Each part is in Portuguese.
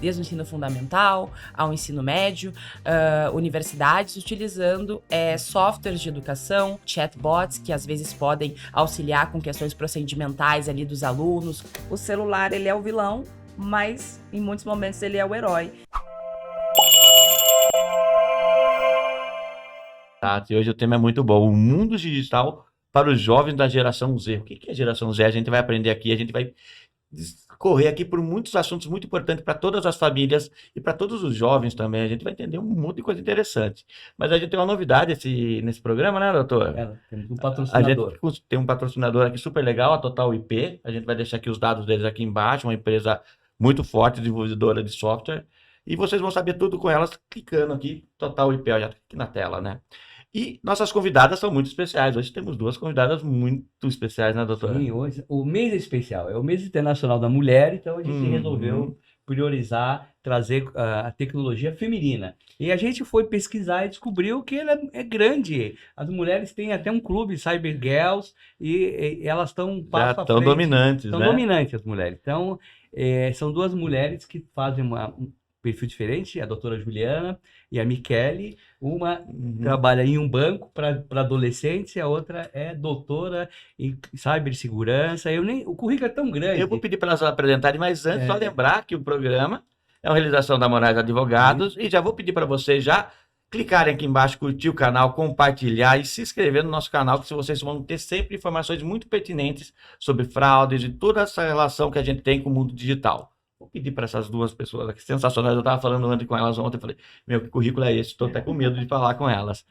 desde o ensino fundamental ao ensino médio, universidades utilizando softwares de educação, chatbots, que às vezes podem auxiliar com questões procedimentais ali dos alunos. O celular, ele é o vilão, mas em muitos momentos ele é o herói. E hoje o tema é muito bom, o mundo digital para os jovens da geração Z. O que é geração Z? A gente vai aprender aqui, a gente vai correr aqui por muitos assuntos muito importantes para todas as famílias e para todos os jovens também. A gente vai entender um monte de coisa interessante. Mas a gente tem uma novidade nesse programa, né, doutor? Temos um patrocinador. A gente tem um patrocinador aqui super legal, a Total IP. A gente vai deixar aqui os dados deles aqui embaixo, uma empresa muito forte, desenvolvedora de software. E vocês vão saber tudo com elas clicando aqui, Total IP, já tá aqui na tela, né? E nossas convidadas são muito especiais. Hoje temos duas convidadas muito especiais, né, doutora? Sim, hoje o mês é especial, é o mês internacional da mulher, então a gente resolveu priorizar, trazer a tecnologia feminina. E a gente foi pesquisar e descobriu que ela é grande. As mulheres têm até um clube, Cyber Girls, e elas estão passo à frente. Dominantes, Estão né? dominantes as mulheres. Então, são duas mulheres que fazem um perfil diferente, a doutora Juliana e a Michele. Uma trabalha em um banco para adolescentes e a outra é doutora em cibersegurança. O currículo é tão grande. Eu vou pedir para elas apresentarem, mas antes só lembrar que o programa é uma realização da Moraes Advogados e já vou pedir para vocês já clicarem aqui embaixo, curtir o canal, compartilhar e se inscrever no nosso canal, que vocês vão ter sempre informações muito pertinentes sobre fraudes e toda essa relação que a gente tem com o mundo digital. Vou pedir para essas duas pessoas aqui, sensacionais. Eu estava falando antes com elas ontem, eu falei, meu, que currículo é esse? Estou até com medo de falar com elas.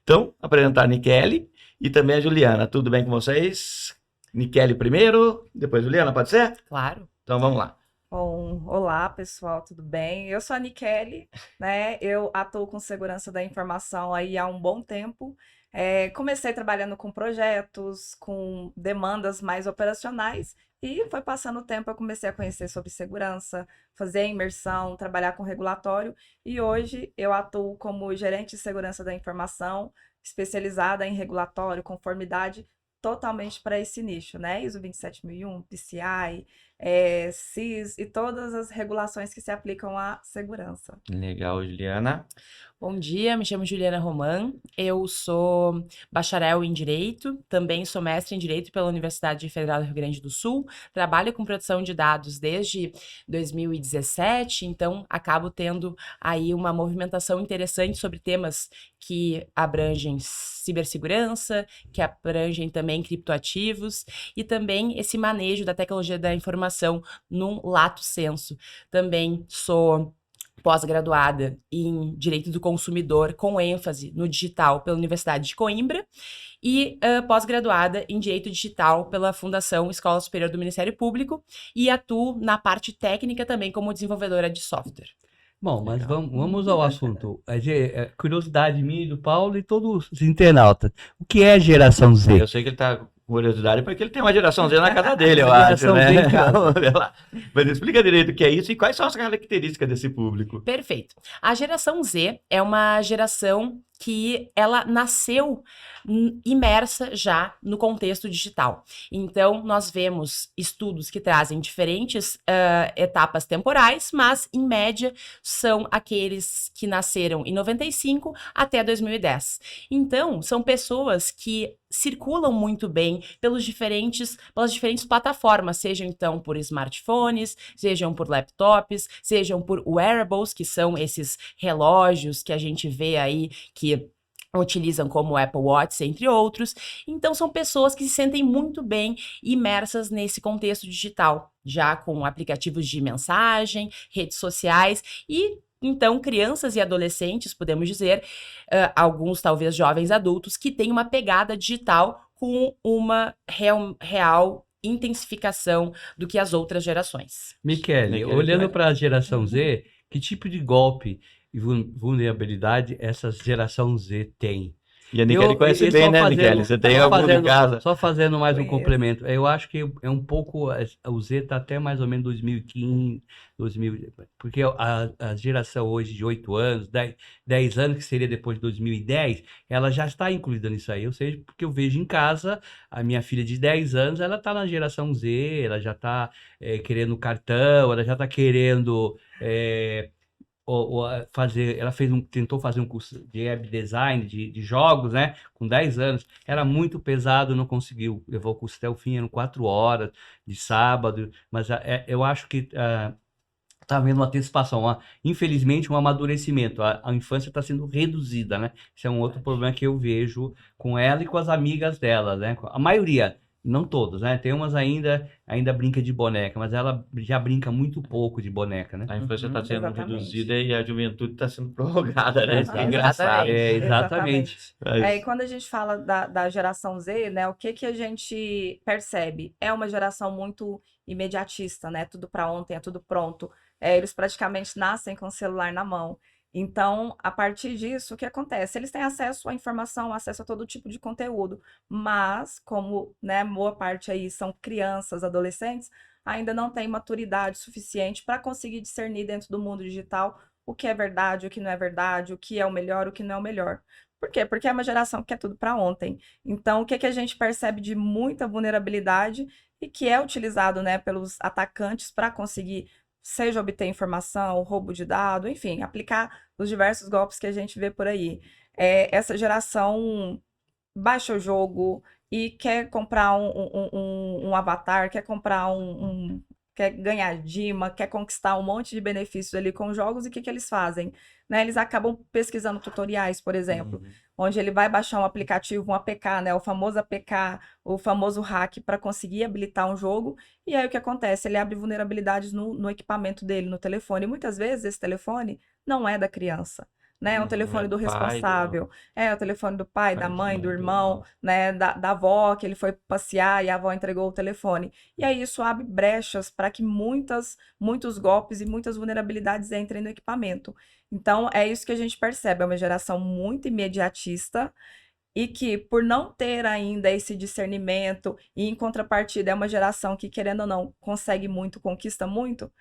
Então, apresentar a Michele e também a Juliana. Tudo bem com vocês? Michele primeiro, depois Juliana, pode ser? Claro. Então, vamos lá. Bom, olá pessoal, tudo bem? Eu sou a Michele, né? Eu atuo com segurança da informação aí há um bom tempo. Comecei trabalhando com projetos, com demandas mais operacionais e foi passando o tempo, eu comecei a conhecer sobre segurança, fazer a imersão, trabalhar com regulatório e hoje eu atuo como gerente de segurança da informação, especializada em regulatório, conformidade, totalmente para esse nicho, né? ISO 27001, PCI, CIS e todas as regulações que se aplicam à segurança. Legal, Juliana. Bom dia, me chamo Juliana Roman, eu sou bacharel em Direito, também sou mestre em Direito pela Universidade Federal do Rio Grande do Sul, trabalho com proteção de dados desde 2017, então acabo tendo aí uma movimentação interessante sobre temas que abrangem cibersegurança, que abrangem também criptoativos e também esse manejo da tecnologia da informação num lato sensu. Também sou pós-graduada em Direito do Consumidor, com ênfase no digital pela Universidade de Coimbra, e pós-graduada em Direito Digital pela Fundação Escola Superior do Ministério Público, e atuo na parte técnica também como desenvolvedora de software. Bom, mas vamos ao assunto. Curiosidade minha e do Paulo e todos os internautas. O que é a geração Z? Eu sei que ele está curiosidade, porque ele tem uma geração Z na casa dele, eu acho, né? Mas explica direito o que é isso e quais são as características desse público. Perfeito. A geração Z é uma geração que ela nasceu imersa já no contexto digital. Então, nós vemos estudos que trazem diferentes etapas temporais, mas, em média, são aqueles que nasceram em 95 até 2010. Então, são pessoas que circulam muito bem pelas diferentes plataformas, sejam então por smartphones, sejam por laptops, sejam por wearables, que são esses relógios que a gente vê aí que utilizam como Apple Watch, entre outros. Então, são pessoas que se sentem muito bem imersas nesse contexto digital, já com aplicativos de mensagem, redes sociais e então, crianças e adolescentes, podemos dizer, alguns talvez jovens adultos, que têm uma pegada digital com uma real intensificação do que as outras gerações. Michele, olhando para a geração Z, que tipo de golpe e vulnerabilidade essa geração Z tem? E a Nicele conhece e bem, só né, fazendo- Nicele? Você tem só algum em fazendo- casa? Só fazendo mais um Conheço. complemento. Eu acho que é um pouco. O Z está até mais ou menos 2015, 2000, porque a geração hoje de 8 anos, 10 anos, que seria depois de 2010, ela já está incluída nisso aí. Ou seja, porque eu vejo em casa, a minha filha de 10 anos, ela está na geração Z, ela já está querendo cartão, ela já está querendo. Ela tentou fazer um curso de web design, de jogos, né? Com 10 anos. Era muito pesado, não conseguiu. Levou o curso até o fim, eram 4 horas de sábado. Mas eu acho que está havendo uma antecipação, infelizmente, um amadurecimento. A infância está sendo reduzida, né? Esse é um outro problema que eu vejo com ela e com as amigas dela, né? A maioria. Não todos, né? Tem umas ainda brinca de boneca, mas ela já brinca muito pouco de boneca, né? A infância está sendo Exatamente. reduzida e a juventude está sendo prorrogada, né? Isso que é Aham. engraçado. Exatamente. E quando a gente fala da geração Z, né, o que que a gente percebe? É uma geração muito imediatista, né? Tudo para ontem, é tudo pronto. Eles praticamente nascem com o celular na mão. Então, a partir disso, o que acontece? Eles têm acesso à informação, acesso a todo tipo de conteúdo, mas como, né, boa parte aí são crianças, adolescentes, ainda não têm maturidade suficiente para conseguir discernir dentro do mundo digital o que é verdade, o que não é verdade, o que é o melhor, o que não é o melhor. Por quê? Porque é uma geração que quer tudo para ontem. Então, o que que a gente percebe de muita vulnerabilidade e que é utilizado, né, pelos atacantes para conseguir, seja obter informação, roubo de dado, enfim, aplicar os diversos golpes que a gente vê por aí. Essa geração baixa o jogo e quer comprar um avatar, quer comprar quer ganhar dima, quer conquistar um monte de benefícios ali com jogos, e o que que eles fazem? Né, eles acabam pesquisando tutoriais, por exemplo, onde ele vai baixar um aplicativo, um APK, né, o famoso APK, o famoso hack, para conseguir habilitar um jogo, e aí o que acontece? Ele abre vulnerabilidades no equipamento dele, no telefone, e muitas vezes esse telefone não é da criança. Né? É um telefone do responsável, é o telefone do pai, da mãe, do irmão, né? Da avó, que ele foi passear e a avó entregou o telefone. E aí isso abre brechas para que muitos golpes e muitas vulnerabilidades entrem no equipamento. Então, é isso que a gente percebe, é uma geração muito imediatista e que, por não ter ainda esse discernimento, e em contrapartida é uma geração que, querendo ou não, consegue muito, conquista muito,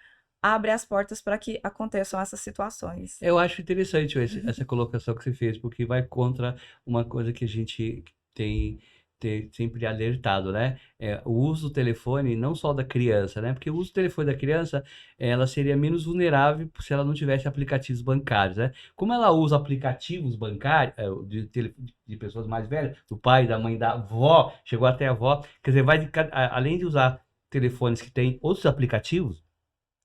abre as portas para que aconteçam essas situações. Eu acho interessante essa colocação que você fez, porque vai contra uma coisa que a gente tem sempre alertado, né? O uso do telefone, não só da criança, né? Porque o uso do telefone da criança, ela seria menos vulnerável se ela não tivesse aplicativos bancários, né? Como ela usa aplicativos bancários, de pessoas mais velhas, do pai, da mãe, da avó, chegou até a avó, quer dizer, além de usar telefones que têm outros aplicativos,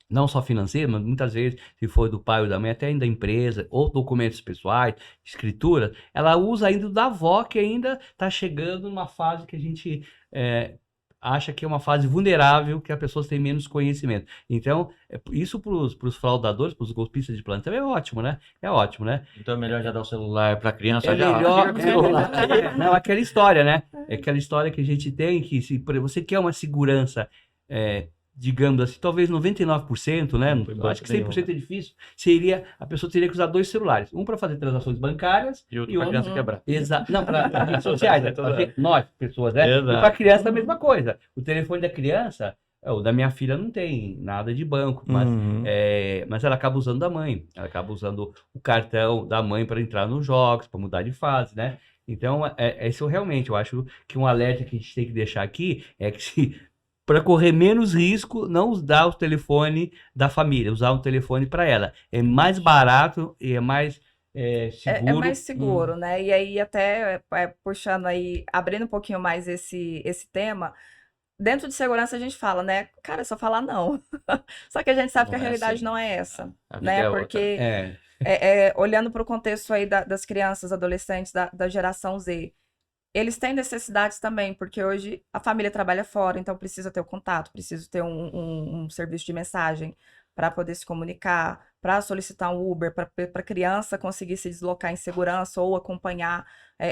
não só financeiro, mas muitas vezes, se for do pai ou da mãe, até ainda da empresa, ou documentos pessoais, escritura, ela usa ainda o da avó, que ainda está chegando numa fase que a gente acha que é uma fase vulnerável, que as pessoas têm menos conhecimento. Então, isso para os fraudadores, para os golpistas de plantão, é ótimo, né? É ótimo, né? Então é melhor já dar o celular para a criança É já. melhor, Fica com o celular. não, aquela história, né? É aquela história que a gente tem, que se você quer uma segurança, digamos assim, talvez 99%, né? Eu acho que 100% é difícil. A pessoa teria que usar 2 celulares. Um para fazer transações bancárias E outro para a criança quebrar. Não, para redes sociais, né? Nós, pessoas, né? Exato. E para a criança a mesma coisa. O telefone da criança, o da minha filha não tem nada de banco, mas ela acaba usando da mãe. Ela acaba usando o cartão da mãe para entrar nos jogos, para mudar de fase, né? Então, isso realmente, eu acho que um alerta que a gente tem que deixar aqui é que para correr menos risco, não usar o telefone da família, usar um telefone para ela. É mais barato e é mais seguro. É mais seguro, né? E aí, até puxando aí, abrindo um pouquinho mais esse tema, dentro de segurança a gente fala, né? Cara, é só falar não. Só que a gente sabe que a realidade assim. não é essa, A vida né? é outra. Porque olhando para o contexto aí das crianças, adolescentes, da geração Z, eles têm necessidades também, porque hoje a família trabalha fora, então precisa ter o contato, precisa ter um serviço de mensagem para poder se comunicar, para solicitar um Uber, para a criança conseguir se deslocar em segurança ou acompanhar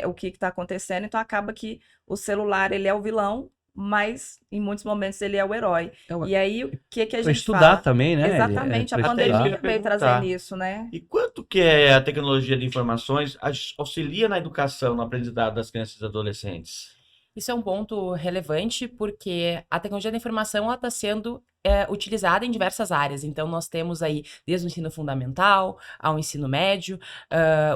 o que está acontecendo. Então acaba que o celular ele é o vilão, mas em muitos momentos ele é o herói. Então, E aí, o que que a para gente estudar faz? também, né? Exatamente, a Pra Até isso que eu pandemia ia veio perguntar. trazendo isso, né? E quanto que a tecnologia de informações auxilia na educação, no aprendizado das crianças e adolescentes? Isso é um ponto relevante porque a tecnologia da informação está sendo utilizada em diversas áreas. Então, nós temos aí desde o ensino fundamental ao ensino médio,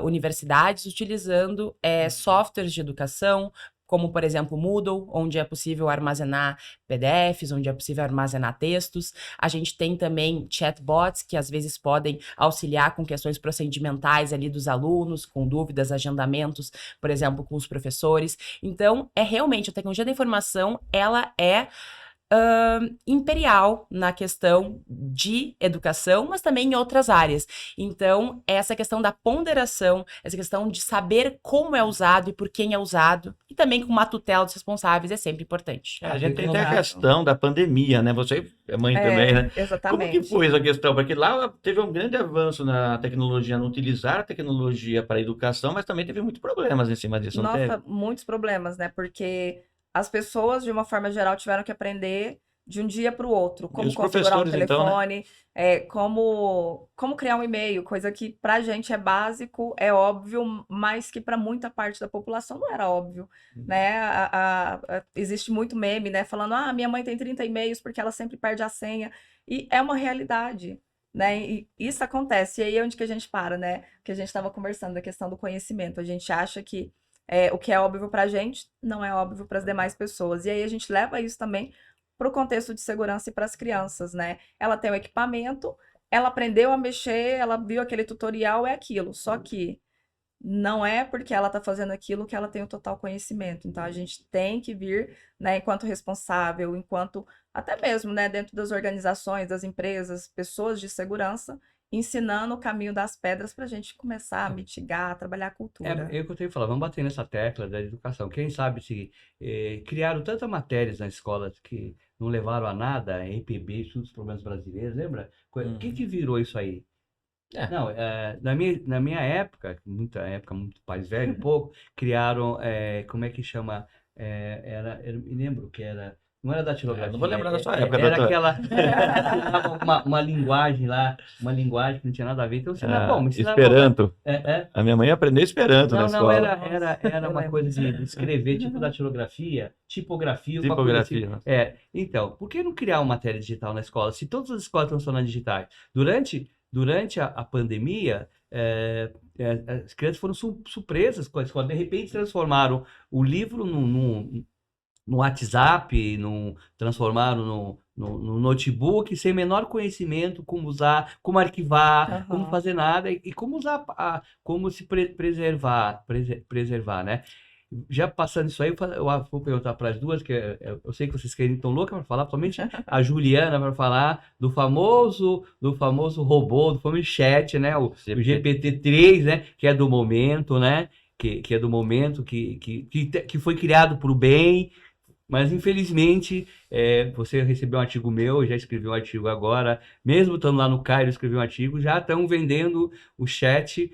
universidades utilizando softwares de educação, como, por exemplo, o Moodle, onde é possível armazenar PDFs, onde é possível armazenar textos. A gente tem também chatbots, que às vezes podem auxiliar com questões procedimentais ali dos alunos, com dúvidas, agendamentos, por exemplo, com os professores. Então, realmente, a tecnologia da informação, ela é imperial na questão de educação, mas também em outras áreas. Então, essa questão da ponderação, essa questão de saber como é usado e por quem é usado, e também com uma tutela dos responsáveis é sempre importante. A gente tem até a Exato. questão da pandemia, né? Você é mãe também, né? Como que Exatamente. foi essa questão? Porque lá teve um grande avanço na tecnologia, no utilizar a tecnologia para a educação, mas também teve muitos problemas em cima disso, não teve? Nossa, muitos problemas, né? Porque as pessoas, de uma forma geral, tiveram que aprender de um dia para o outro, E como os configurar um professores, então, né? telefone, como criar um e-mail, coisa que para a gente é básico, é óbvio, mas que para muita parte da população não era óbvio, né? Existe muito meme, né? Falando, minha mãe tem 30 e-mails porque ela sempre perde a senha. E é uma realidade, né? E isso acontece. E aí é onde que a gente para, né? Que a gente estava conversando da questão do conhecimento. A gente acha que o que é óbvio para a gente não é óbvio para as demais pessoas. E aí a gente leva isso também para o contexto de segurança e para as crianças, né? Ela tem o equipamento, ela aprendeu a mexer, ela viu aquele tutorial, é aquilo. Só que não é porque ela está fazendo aquilo que ela tem o total conhecimento. Então a gente tem que vir, né, enquanto responsável, enquanto até mesmo, né, dentro das organizações, das empresas, pessoas de segurança, ensinando o caminho das pedras para a gente começar a mitigar, a trabalhar a cultura. É o que eu tenho que falar, vamos bater nessa tecla da educação. Quem sabe se criaram tantas matérias nas escolas que não levaram a nada, EPB, Estudos dos Problemas Brasileiros, lembra? O que virou isso aí? É. Não, na minha época, muito mais velho um pouco, criaram, como é que chama? Eu me lembro que era, não era datilografia. Não vou lembrar da sua época, Era doutor. uma linguagem lá, uma linguagem que não tinha nada a ver. Então, você não, bom, Esperanto. é, A minha mãe aprendeu Esperanto na não, escola. era Eu uma lembro coisa disso. de escrever, tipo datilografia, tipografia, uma coisa assim. Tipografia. Então, por que não criar uma matéria digital na escola? Se todas as escolas estão se tornando digitais. Durante a pandemia, as crianças foram surpresas com a escola. De repente, transformaram o livro no WhatsApp, transformaram no notebook, sem menor conhecimento, como usar, como arquivar, como fazer nada, e como usar, como se preservar, né? Já passando isso aí, eu vou perguntar para as duas, que eu sei que vocês estão loucas para falar, principalmente a Juliana para falar do famoso robô, do famoso chat, né? O GPT-3, né? Que é do momento, né? Que é do momento, que foi criado para o bem. Mas, infelizmente, você recebeu um artigo meu, eu já escrevi um artigo agora, mesmo estando lá no Cairo, eu escrevi um artigo, já estão vendendo o chat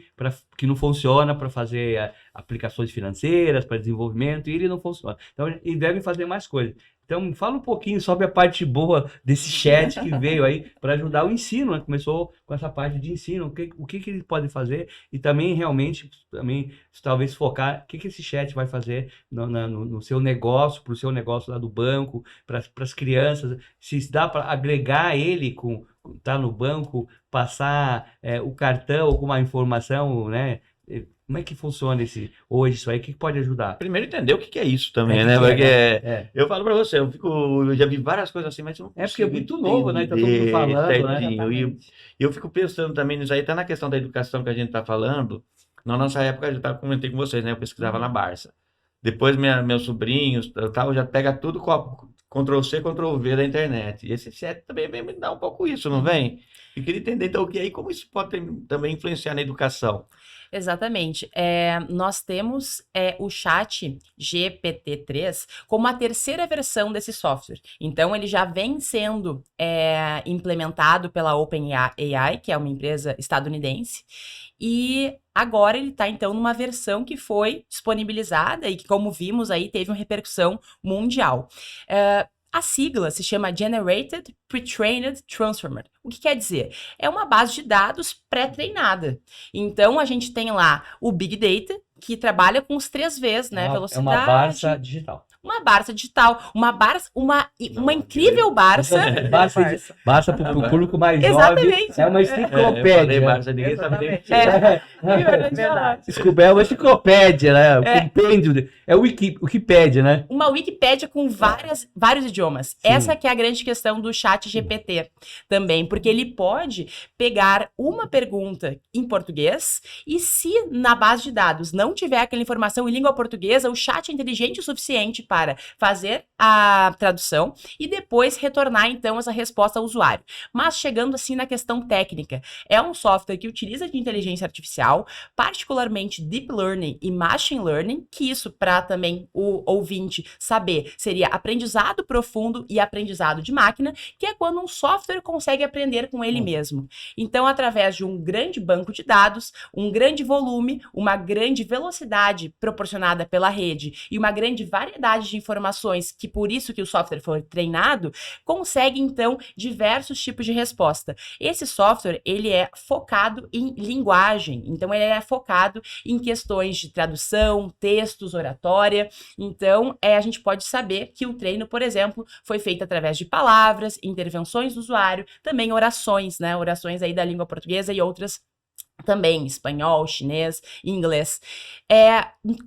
que não funciona para fazer aplicações financeiras, para desenvolvimento, e ele não funciona. Então, eles devem fazer mais coisas. Então, fala um pouquinho sobre a parte boa desse chat que veio aí para ajudar o ensino, né? Começou com essa parte de ensino, o que eles podem fazer e também realmente, talvez focar o que esse chat vai fazer no seu negócio, para o seu negócio lá do banco, para as crianças, se dá para agregar ele tá no banco, passar o cartão, alguma informação, né? Como é que funciona hoje isso aí? O que pode ajudar? Primeiro entender o que é isso também, né? Porque eu falo pra você, eu já vi várias coisas assim, mas eu não consigo porque é muito novo, né? Tá todo mundo entender falando, certinho. né? E eu fico pensando também nisso aí, até na questão da educação que a gente tá falando. Na nossa época, eu comentei com vocês, né? Eu pesquisava na Barça. Depois, meus sobrinhos, tal, já pega tudo com Ctrl+C, Ctrl+V da internet. E esse chat também vem me dar um pouco isso, não vem? Eu queria entender, então, como isso pode também influenciar na educação. Exatamente. Nós temos o chat GPT-3 como a terceira versão desse software. Então, ele já vem sendo implementado pela OpenAI, que é uma empresa estadunidense, e agora ele está, então, numa versão que foi disponibilizada e que, como vimos aí, teve uma repercussão mundial. A sigla se chama Generated Pre-trained Transformer. O que quer dizer? É uma base de dados pré-treinada. Então, a gente tem lá o Big Data, que trabalha com os 3 Vs, né? É Velocidade. uma Barça digital. Uma Barça digital, uma incrível Barça. Barça para o público mais Exatamente. jovem. É uma enciclopédia. Barça, ninguém sabe nem. Verdade. Desculpa, é uma enciclopédia, né? Compêndio. É o Wikipédia, né? Uma Wikipédia com vários idiomas. Sim. Essa que é a grande questão do chat GPT também, porque ele pode pegar uma pergunta em português e se na base de dados não tiver aquela informação em língua portuguesa, o chat é inteligente o suficiente para fazer a tradução e depois retornar, então, essa resposta ao usuário. Mas chegando assim na questão técnica, é um software que utiliza de inteligência artificial, particularmente Deep Learning e Machine Learning, que isso, para também o ouvinte saber, seria aprendizado profundo e aprendizado de máquina, que é quando um software consegue aprender com ele mesmo. Então, através de um grande banco de dados, um grande volume, uma grande velocidade proporcionada pela rede e uma grande variedade de informações, que por isso que o software foi treinado, consegue, então, diversos tipos de resposta. Esse software, ele é focado em linguagem, então ele é focado em questões de tradução, textos, oratória. Então, a gente pode saber que o treino, por exemplo, foi feito através de palavras, intervenções do usuário, também orações, né? Orações aí da língua portuguesa e outras também, espanhol, chinês, inglês.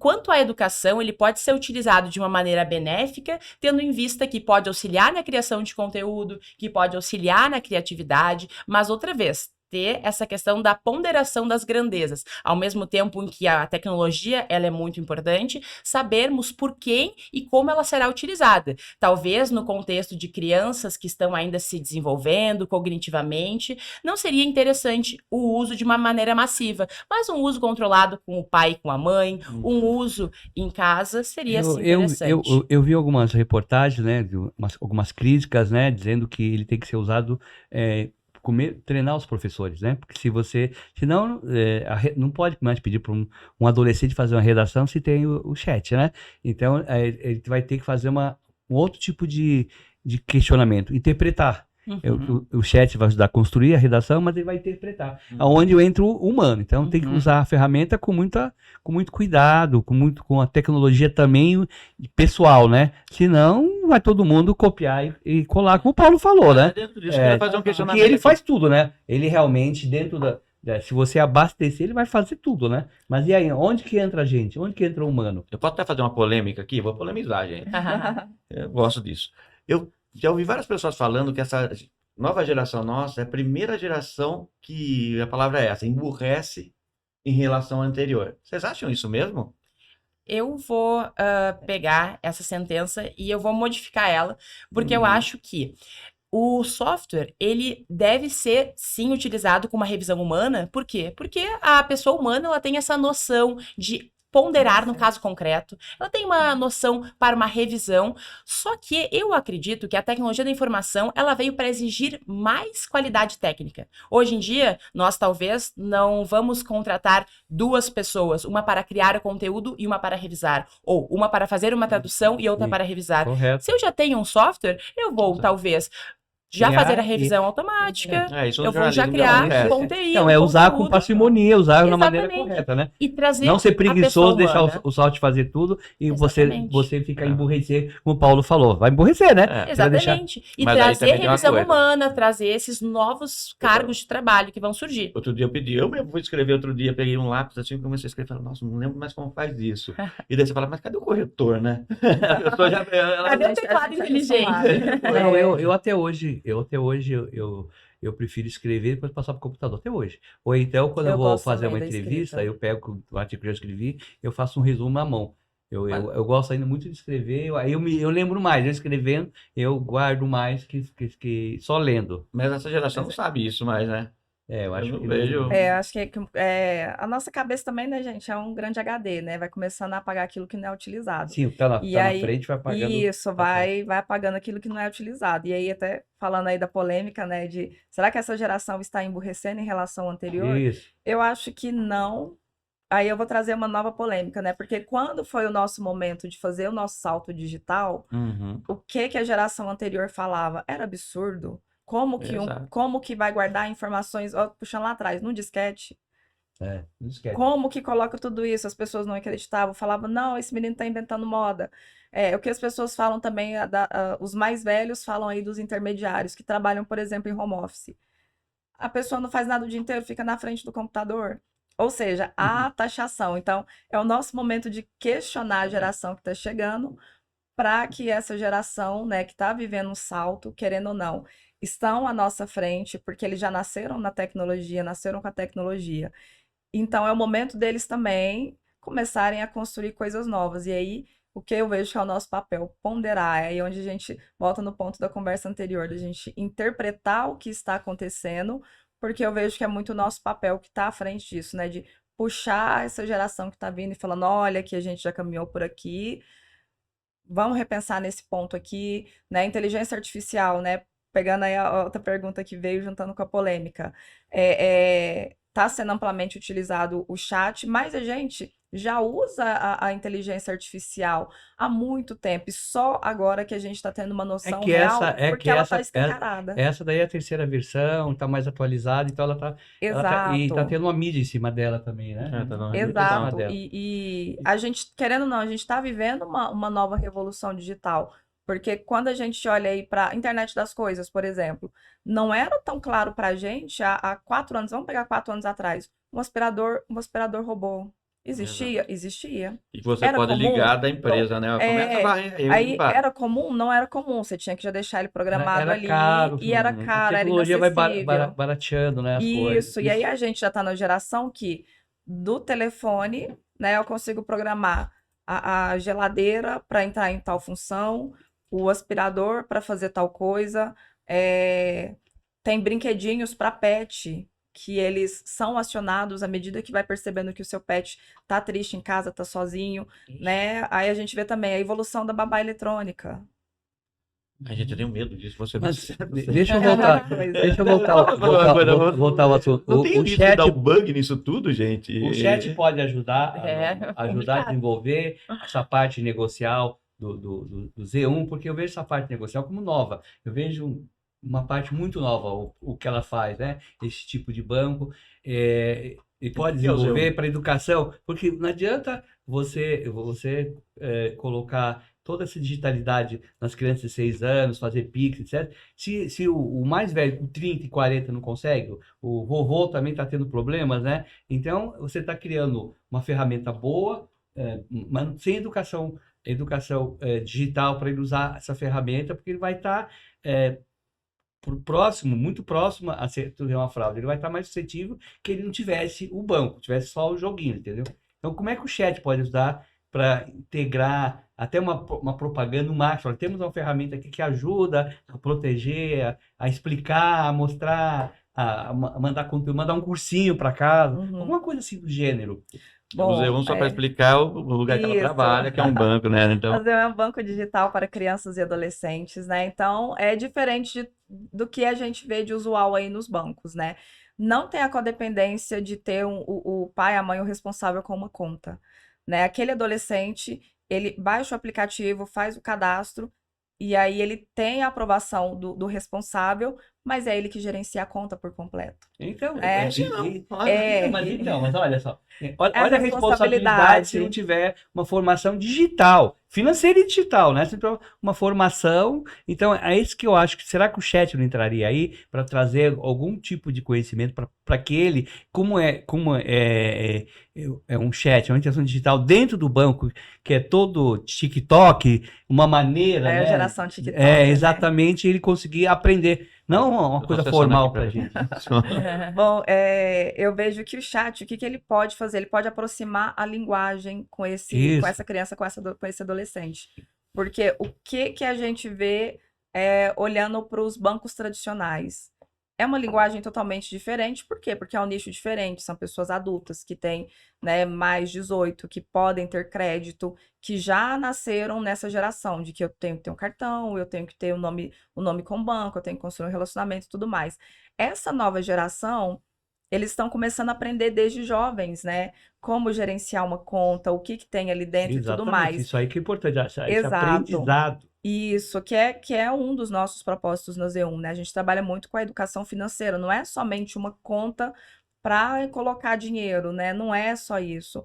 Quanto à educação, ele pode ser utilizado de uma maneira benéfica, tendo em vista que pode auxiliar na criação de conteúdo, que pode auxiliar na criatividade, mas outra vez, ter essa questão da ponderação das grandezas. Ao mesmo tempo em que a tecnologia ela é muito importante, sabermos por quem e como ela será utilizada. Talvez no contexto de crianças que estão ainda se desenvolvendo cognitivamente, não seria interessante o uso de uma maneira massiva, mas um uso controlado com o pai e com a mãe, um uso em casa seria sim, interessante. Eu vi algumas reportagens, né, algumas críticas, né, dizendo que ele tem que ser usado treinar os professores, né? Porque senão não pode mais pedir para um adolescente fazer uma redação se tem o chat, né? Então, ele vai ter que fazer um outro tipo de questionamento, interpretar. O chat vai ajudar a construir a redação, mas ele vai interpretar. Aonde entra o humano. Então, tem que usar a ferramenta com muito cuidado, com a tecnologia também pessoal, né? Senão, vai todo mundo copiar e colar, como o Paulo falou, né? Dentro disso, eu queria fazer um questionamento. Porque ele faz tudo, né? Ele realmente, dentro se você abastecer, ele vai fazer tudo, né? Mas e aí, onde que entra a gente? Onde que entra o humano? Eu posso até fazer uma polêmica aqui? Vou polemizar, gente. Eu gosto disso. Eu já ouvi várias pessoas falando que essa nova geração nossa é a primeira geração que, a palavra é essa, emburrece em relação à anterior. Vocês acham isso mesmo? Eu vou pegar essa sentença e eu vou modificar ela, porque eu acho que o software, ele deve ser, sim, utilizado com uma revisão humana. Por quê? Porque a pessoa humana, ela tem essa noção de ponderar no caso concreto, ela tem uma noção para uma revisão, só que eu acredito que a tecnologia da informação, ela veio para exigir mais qualidade técnica. Hoje em dia, nós talvez não vamos contratar 2 pessoas, uma para criar o conteúdo e uma para revisar, ou uma para fazer uma tradução e outra para revisar. Correto. Se eu já tenho um software, eu vou talvez já fazer a revisão automática, Isso eu vou já criar conteúdo. Então, usar com parcimonia, usar da maneira correta, né? E trazer não ser preguiçoso, deixar humana. o software fazer tudo e você ficar emburrecer, como o Paulo falou. Vai emburrecer, né? Exatamente. E mas trazer revisão humana, trazer esses novos cargos de trabalho que vão surgir. Outro dia eu mesmo fui escrever outro dia, peguei um lápis assim, comecei a escrever, falei, nossa, não lembro mais como faz isso. E daí você fala, mas cadê o corretor, né? A pessoa já... Cadê o teclado inteligente? Não, eu até hoje, eu prefiro escrever e depois passar para o computador, até hoje. Ou então, quando eu vou fazer uma entrevista, eu pego o artigo que eu escrevi, eu faço um resumo na mão. Eu gosto ainda muito de escrever, aí eu lembro mais, eu escrevendo, eu guardo mais que só lendo. Mas essa geração não sabe isso mais, né? Eu acho Eu que vejo. Acho a nossa cabeça também, né, gente, é um grande HD, né? Vai começando a apagar aquilo que não é utilizado. sim, o que tá E na aí, frente vai pagando isso, pra trás. vai apagando aquilo que não é utilizado. E aí, até falando aí da polêmica, né, de será que essa geração está emburrecendo em relação ao anterior? Isso. Eu acho que não. Aí eu vou trazer uma nova polêmica, né? Porque quando foi o nosso momento de fazer o nosso salto digital, Uhum. o que a geração anterior falava era absurdo. Exato. Como que vai guardar informações, ó, puxando lá atrás, num disquete? Não esquece. Como que coloca tudo isso? As pessoas não acreditavam, falavam, não, esse menino está inventando moda. O que as pessoas falam também, os mais velhos falam aí dos intermediários, que trabalham, por exemplo, em home office. A pessoa não faz nada o dia inteiro, fica na frente do computador. Ou seja, há taxação. Então, é o nosso momento de questionar a geração que está chegando, para que essa geração, né, que está vivendo um salto, querendo ou não, estão à nossa frente, porque eles já nasceram na tecnologia, nasceram com a tecnologia. Então, é o momento deles também começarem a construir coisas novas. E aí, o que eu vejo que é o nosso papel, ponderar, é aí onde a gente volta no ponto da conversa anterior, da gente interpretar o que está acontecendo, porque eu vejo que é muito o nosso papel que está à frente disso, né? De puxar essa geração que está vindo e falando, olha, que a gente já caminhou por aqui, vamos repensar nesse ponto aqui, né? Inteligência artificial, né? Pegando aí a outra pergunta que veio juntando com a polêmica. Tá sendo amplamente utilizado o chat, mas a gente já usa a inteligência artificial há muito tempo, e só agora que a gente está tendo uma noção real, porque ela está escancarada. Essa daí é a terceira versão, está mais atualizada, então e tá Exato. tendo uma mídia em cima dela também, né? Tá dando uma Exato. dela. E a gente, querendo ou não, a gente está vivendo uma nova revolução digital. Porque quando a gente olha aí para a internet das coisas, por exemplo, não era tão claro para a gente há 4 anos, vamos pegar 4 anos atrás, um aspirador robô. Existia? Existia. E que você Era pode comum? ligar da empresa, né? Começa a varrer aí, Aí limpa. era comum? Não era comum. Você tinha que já deixar ele programado Era ali. caro, E era uhum. a caro, era tecnologia vai inacessível. barateando, né, as coisas. Isso, e aí a gente já está na geração que do telefone, né, eu consigo programar a geladeira para entrar em tal função, o aspirador para fazer tal coisa, tem brinquedinhos para pet, que eles são acionados à medida que vai percebendo que o seu pet tá triste em casa, tá sozinho, né? Aí a gente vê também a evolução da babá eletrônica. A gente tem medo disso, você Mas não deixa eu voltar, deixa eu voltar ao assunto. Não tem O risco de chat, dar um bug nisso tudo, gente? o chat pode ajudar, ajudar a complicado. desenvolver essa parte negocial do Z1, porque eu vejo essa parte negocial como nova. Eu vejo uma parte muito nova o que ela faz, né? Esse tipo de banco. E pode que é o desenvolver Z1? para educação, porque não adianta você colocar toda essa digitalidade nas crianças de 6 anos, fazer Pix, etc. Se o mais velho, com 30 e 40, não consegue, o vovô também está tendo problemas, né? Então, você está criando uma ferramenta boa, mas sem educação digital para ele usar essa ferramenta, porque ele vai estar muito próximo a sofrer uma fraude. Ele vai estar mais suscetível que ele não tivesse o banco, tivesse só o joguinho, entendeu? Então, como é que o chat pode ajudar para integrar até uma propaganda no marketing? Olha, temos uma ferramenta aqui que ajuda a proteger, a explicar, a mostrar, a mandar conteúdo, mandar um cursinho para casa, alguma coisa assim do gênero. Eu usei um só para explicar o lugar que ela Isso. trabalha, que é um banco, né? Então, Fazer um banco digital para crianças e adolescentes, né? Então, é diferente do que a gente vê de usual aí nos bancos, né? Não tem a codependência de ter o pai, a mãe, o responsável com uma conta, né? Aquele adolescente, ele baixa o aplicativo, faz o cadastro, e aí ele tem a aprovação do responsável, mas é ele que gerencia a conta por completo. Então, mas olha só. Olha a responsabilidade se não tiver uma formação digital, financeira e digital, né? Se não tiver uma formação. Então, é isso que eu acho. Será que o chat não entraria aí para trazer algum tipo de conhecimento para que ele, como é um chat, uma interação digital dentro do banco, que é todo TikTok, uma maneira, É a né? geração TikTok, né? Exatamente, ele conseguir aprender. Não uma coisa formal para a gente. Bom, eu vejo que o chat, o que ele pode fazer? Ele pode aproximar a linguagem com essa criança, com esse adolescente. Porque o que a gente vê olhando para os bancos tradicionais? É uma linguagem totalmente diferente, por quê? Porque é um nicho diferente, são pessoas adultas que têm, né, mais 18, que podem ter crédito, que já nasceram nessa geração, de que eu tenho que ter um cartão, eu tenho que ter o nome com o banco, eu tenho que construir um relacionamento e tudo mais. Essa nova geração, eles estão começando a aprender desde jovens, né? Como gerenciar uma conta, o que que tem ali dentro e tudo Exatamente, mais. isso aí que é importante, esse Exato. aprendizado. Isso, que é um dos nossos propósitos na Z1, né? A gente trabalha muito com a educação financeira, não é somente uma conta para colocar dinheiro, né? Não é só isso.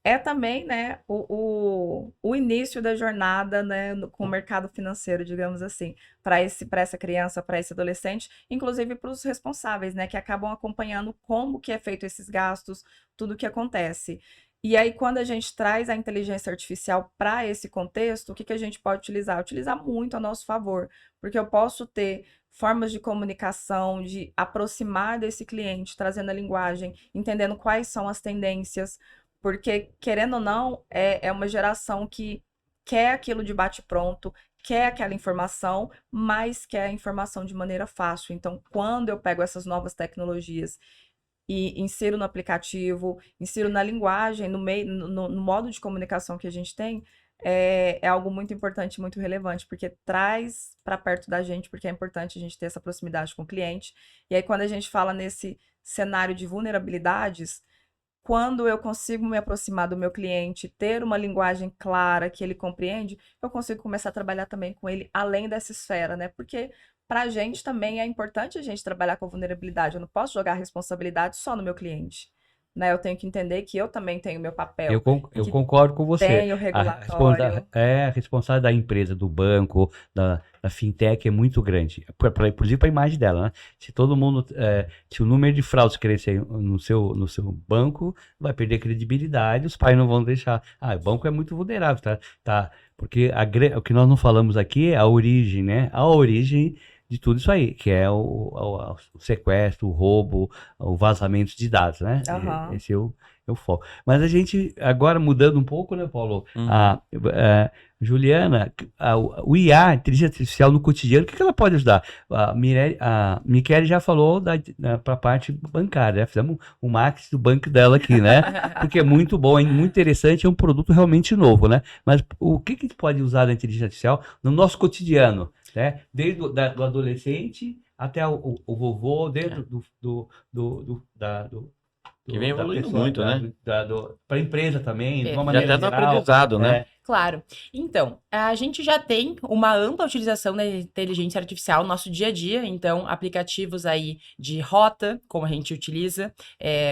É também, né, o início da jornada, né, com o mercado financeiro, digamos assim, para essa criança, para esse adolescente, inclusive para os responsáveis, né, que acabam acompanhando como que é feito esses gastos, tudo que acontece. E aí, quando a gente traz a inteligência artificial para esse contexto, o que que a gente pode utilizar? Utilizar muito a nosso favor, porque eu posso ter formas de comunicação, de aproximar desse cliente, trazendo a linguagem, entendendo quais são as tendências, porque, querendo ou não, é uma geração que quer aquilo de bate-pronto, quer aquela informação, mas quer a informação de maneira fácil. Então, quando eu pego essas novas tecnologias e insiro no aplicativo, insiro na linguagem, no meio, no modo de comunicação que a gente tem, é algo muito importante, muito relevante, porque traz para perto da gente, porque é importante a gente ter essa proximidade com o cliente. E aí, quando a gente fala nesse cenário de vulnerabilidades, quando eu consigo me aproximar do meu cliente, ter uma linguagem clara que ele compreende, eu consigo começar a trabalhar também com ele além dessa esfera, né? Porque para a gente também é importante a gente trabalhar com a vulnerabilidade. Eu não posso jogar a responsabilidade só no meu cliente, né? Eu tenho que entender que eu também tenho meu papel, Eu que concordo com você. tenho regulatório. A responsabilidade da empresa, do banco, da fintech é muito grande. Inclusive para a imagem dela, né? Se todo mundo, se o número de fraudes crescer no seu banco, vai perder credibilidade, os pais não vão deixar. O banco é muito vulnerável, tá? Porque o que nós não falamos aqui é a origem, né? A origem de tudo isso aí, que é o sequestro, o roubo, o vazamento de dados, né? Aham. Esse é o foco. Mas a gente, agora mudando um pouco, né, Paulo? Juliana, o IA, inteligência artificial no cotidiano, o que ela pode ajudar? A Michele já falou para a parte bancária, né? Fizemos um marketing do banco dela aqui, né? Porque é muito bom, é muito interessante, é um produto realmente novo, né? Mas o que a gente pode usar da inteligência artificial no nosso cotidiano, né? Desde do adolescente até o vovô, dentro Que vem da evoluindo pessoa, muito, né? para a empresa também, de uma Já maneira até no geral. aprendizado, né? Claro. Então, a gente já tem uma ampla utilização da inteligência artificial no nosso dia a dia. Então, aplicativos aí de rota, como a gente utiliza,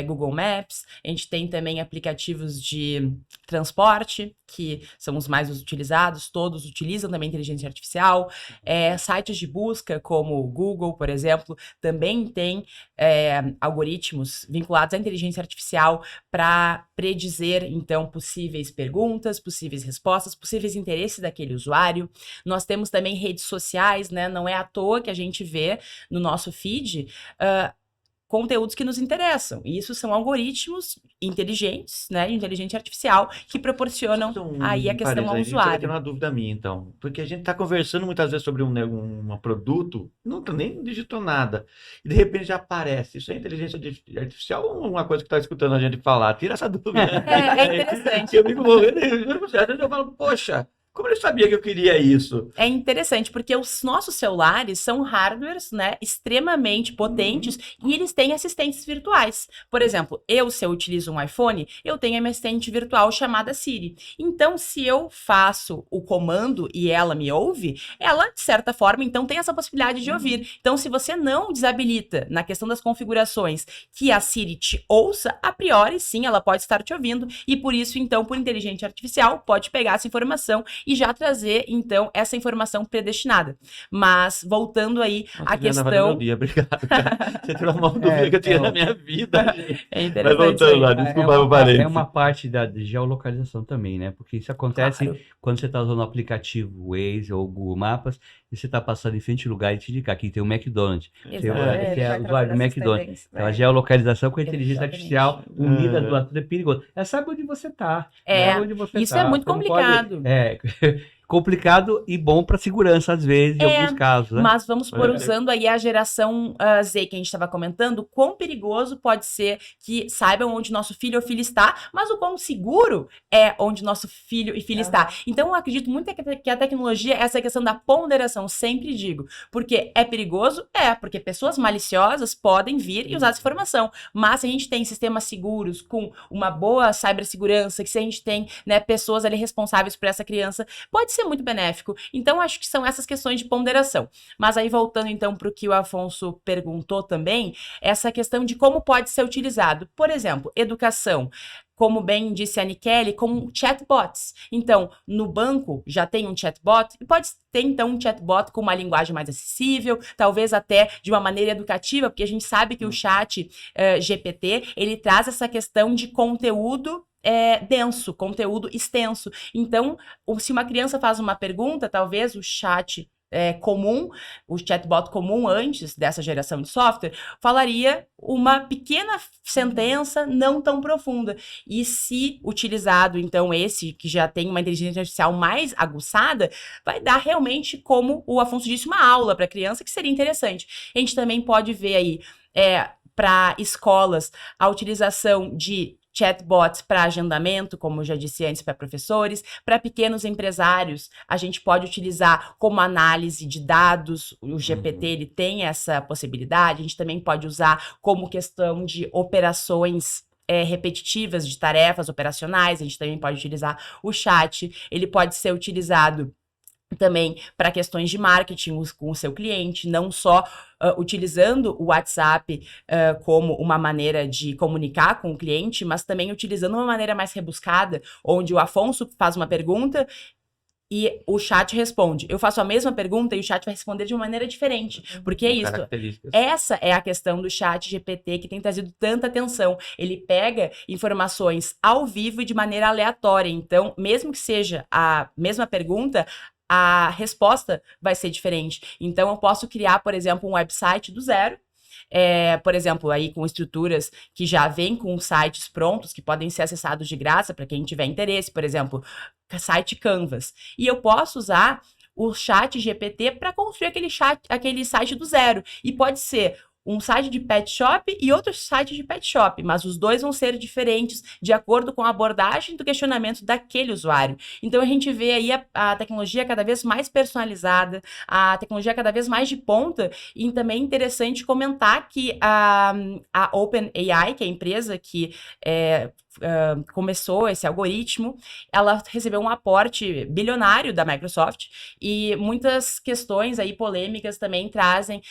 Google Maps. A gente tem também aplicativos de transporte, que são os mais utilizados. Todos utilizam também inteligência artificial. Sites de busca, como o Google, por exemplo, também tem algoritmos vinculados à inteligência artificial para predizer, então, possíveis perguntas, possíveis respostas, possíveis interesses daquele usuário. Nós temos também redes sociais, né? Não é à toa que a gente vê no nosso feed conteúdos que nos interessam. E isso são algoritmos inteligentes, né? Inteligência artificial, que proporcionam aí a questão ao A gente vai ter usuário. uma dúvida minha, então. Porque a gente está conversando muitas vezes sobre um produto, não nem digitou nada. E de repente já aparece. Isso é inteligência artificial ou uma coisa que está escutando a gente falar? Tira essa dúvida. É interessante. Eu fico morrendo, às vezes eu falo, poxa, como ele sabia que eu queria isso? É interessante, porque os nossos celulares são hardwares, né, extremamente potentes e eles têm assistentes virtuais. Por exemplo, se eu utilizo um iPhone, eu tenho a minha assistente virtual chamada Siri. Então, se eu faço o comando e ela me ouve, ela, de certa forma, então tem essa possibilidade de ouvir. Então, se você não desabilita na questão das configurações que a Siri te ouça, a priori, sim, ela pode estar te ouvindo e por isso, então, por inteligência artificial, pode pegar essa informação e já trazer, então, essa informação predestinada. Mas, voltando aí à questão... Obrigado, cara. Você tirou uma dúvida que eu tinha na minha vida. É interessante. Mas voltando lá, desculpa, eu parei. É uma parte de geolocalização também, né? Porque isso acontece quando você está usando o aplicativo Waze ou Google Mapas e você está passando em frente ao lugar e te indica, aqui tem o McDonald's. Você é usuário do McDonald's. Então, a geolocalização com a inteligência artificial unida do lado é perigoso. Ela sabe onde você está. Isso é muito complicado. complicado e bom para segurança, às vezes, em alguns casos, né? Mas vamos supor, usando aí a geração Z que a gente estava comentando, quão perigoso pode ser que saibam onde nosso filho ou filha está, mas o quão seguro é onde nosso filho e filha está. Então, eu acredito muito que a tecnologia, essa questão da ponderação, sempre digo, porque é perigoso? Porque pessoas maliciosas podem vir e usar essa informação, mas se a gente tem sistemas seguros, com uma boa cibersegurança, que se a gente tem, né, pessoas ali responsáveis por essa criança, pode ser muito benéfico. Então, acho que são essas questões de ponderação. Mas aí, voltando então para o que o Afonso perguntou também, essa questão de como pode ser utilizado. Por exemplo, educação. Como bem disse a Nikele, com chatbots. Então, no banco já tem um chatbot, e pode ter então um chatbot com uma linguagem mais acessível, talvez até de uma maneira educativa, porque a gente sabe que o chat GPT, ele traz essa questão de conteúdo denso, conteúdo extenso. Então, se uma criança faz uma pergunta, talvez o chat comum, o chatbot comum antes dessa geração de software, falaria uma pequena sentença não tão profunda. E se utilizado, então, esse que já tem uma inteligência artificial mais aguçada, vai dar realmente, como o Afonso disse, uma aula para a criança, que seria interessante. A gente também pode ver aí, para escolas, a utilização de chatbots para agendamento, como eu já disse antes, para professores, para pequenos empresários, a gente pode utilizar como análise de dados, o GPT ele tem essa possibilidade, a gente também pode usar como questão de operações repetitivas, de tarefas operacionais, a gente também pode utilizar o chat, ele pode ser utilizado também para questões de marketing com o seu cliente, não só utilizando o WhatsApp como uma maneira de comunicar com o cliente, mas também utilizando uma maneira mais rebuscada, onde o Afonso faz uma pergunta e o chat responde. Eu faço a mesma pergunta e o chat vai responder de uma maneira diferente. Porque é isso. Essa é a questão do chat GPT que tem trazido tanta atenção. Ele pega informações ao vivo e de maneira aleatória. Então, mesmo que seja a mesma pergunta, a resposta vai ser diferente. Então, eu posso criar, por exemplo, um website do zero, por exemplo, aí com estruturas que já vêm com sites prontos, que podem ser acessados de graça para quem tiver interesse, por exemplo, site Canvas. E eu posso usar o chat GPT para construir aquele site do zero. E pode ser um site de pet shop e outro site de pet shop, mas os dois vão ser diferentes de acordo com a abordagem do questionamento daquele usuário. Então, a gente vê aí a tecnologia cada vez mais personalizada, a tecnologia cada vez mais de ponta, e também é interessante comentar que a OpenAI, que é a empresa que começou esse algoritmo, ela recebeu um aporte bilionário da Microsoft, e muitas questões aí polêmicas também trazem,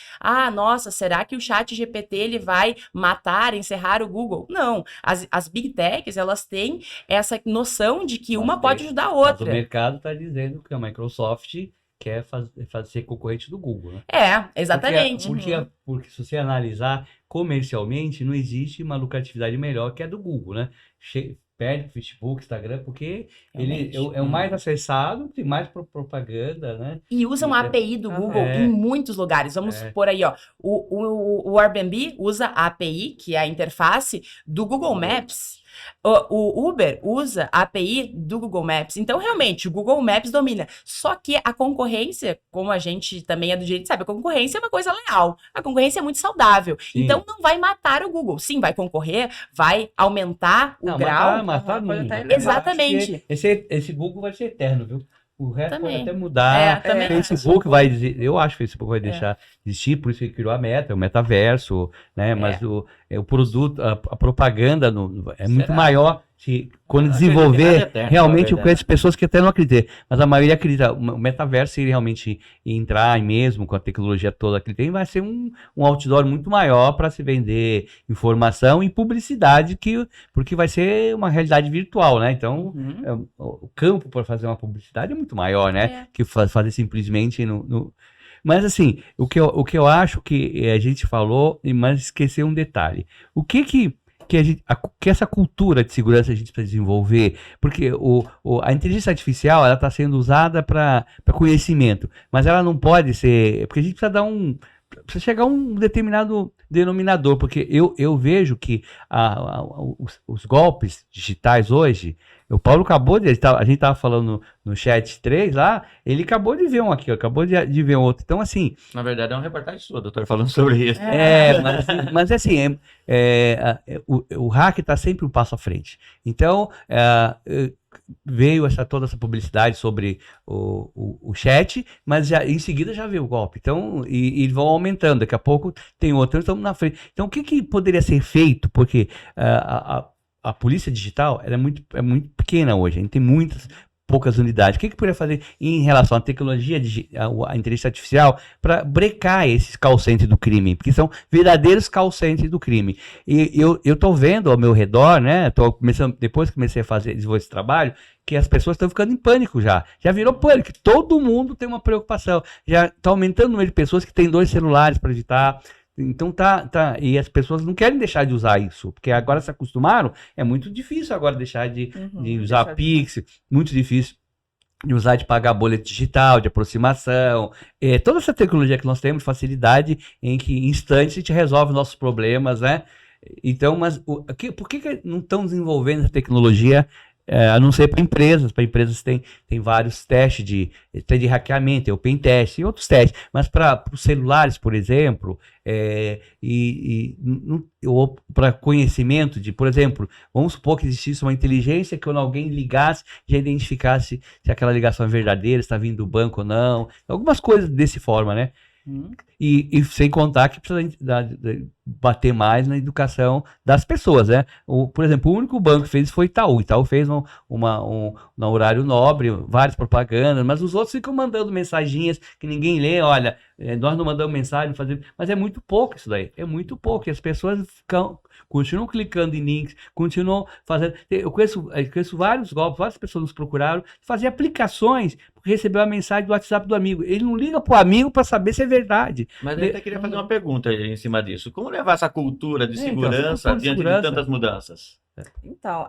nossa, será que o chat GPT ele vai matar, encerrar o Google? Não, as Big Techs, elas têm essa noção de que uma pode ajudar a outra. Mas o mercado está dizendo que a Microsoft quer ser concorrente do Google, né? Exatamente. Porque se você analisar comercialmente, não existe uma lucratividade melhor que a do Google, né? Perde Facebook, Instagram, porque ele é o mais acessado, tem mais propaganda, né? E usa uma API do Google em muitos lugares. Vamos supor aí, o Airbnb usa a API, que é a interface do Google Maps. O Uber usa a API do Google Maps. Então, realmente, o Google Maps domina. Só que a concorrência, como a gente também é do direito, sabe? A concorrência é uma coisa leal. A concorrência é muito saudável. Sim. Então, não vai matar o Google. Sim, vai concorrer, vai aumentar o grau. Matar não. Exatamente. Esse Google vai ser eterno, viu? O resto pode até mudar. O Facebook vai dizer, eu acho que o Facebook vai deixar de existir, por isso que criou a Meta, o metaverso, né? Mas o produto, a propaganda é muito maior. Quando desenvolver, realmente eu conheço pessoas que até não acreditam, mas a maioria acredita. O metaverso, se ele realmente entrar mesmo com a tecnologia toda que ele tem, vai ser um outdoor muito maior para se vender informação e publicidade, porque vai ser uma realidade virtual, né? Então, o campo para fazer uma publicidade é muito maior, né? Que fazer simplesmente Mas assim, o que eu acho que a gente falou, mas esqueceu um detalhe. O que essa cultura de segurança a gente precisa desenvolver, porque a inteligência artificial ela está sendo usada para conhecimento, mas ela não pode ser, porque a gente precisa dar precisa chegar a um determinado denominador, porque eu vejo que os golpes digitais hoje, o Paulo acabou de, a gente estava falando no chat 3 lá, ele acabou de ver um aqui, acabou de ver um outro. Então, assim... Na verdade, é uma reportagem sua, doutor, falando sobre isso. Mas assim, o hack está sempre um passo à frente. Então, veio toda essa publicidade sobre o chat, mas em seguida já veio o golpe. Então, e vão aumentando. Daqui a pouco tem outro. Estamos na frente. Então, o que poderia ser feito? Porque a polícia digital ela é muito pequena hoje. A gente tem poucas unidades. O que poderia fazer em relação à tecnologia, à inteligência artificial, para brecar esses call centers do crime? Porque são verdadeiros call centers do crime. E eu estou vendo ao meu redor, né? Depois que comecei a desenvolver esse trabalho, que as pessoas estão ficando em pânico já. Já virou pânico. Todo mundo tem uma preocupação. Já está aumentando o número de pessoas que têm 2 celulares para digitar. Então e as pessoas não querem deixar de usar isso, porque agora se acostumaram, é muito difícil agora deixar de usar Pix, muito difícil de usar, de pagar boleto digital, de aproximação, toda essa tecnologia que nós temos, facilidade em que em instantes a gente resolve nossos problemas, né? Então, mas por que não estão desenvolvendo essa tecnologia? A não ser para empresas tem vários testes de hackeamento, o pen test e outros testes, mas para os celulares, por exemplo, para conhecimento por exemplo, vamos supor que existisse uma inteligência que quando alguém ligasse, já identificasse se aquela ligação é verdadeira, se está vindo do banco ou não, algumas coisas desse forma, né? E sem contar que precisa bater mais na educação das pessoas, né? Por exemplo, o único banco que fez foi Itaú. Itaú fez no horário nobre, várias propagandas, mas os outros ficam mandando mensaginhas que ninguém lê. Olha, nós não mandamos mensagem, mas é muito pouco isso daí. É muito pouco. E as pessoas continuam clicando em links, continuam fazendo... Eu conheço vários golpes, várias pessoas nos procuraram fazer aplicações porque recebeu a mensagem do WhatsApp do amigo. Ele não liga pro amigo para saber se é verdade. Mas eu até queria fazer uma pergunta em cima disso. Como levar essa cultura de segurança diante de tantas mudanças? Então,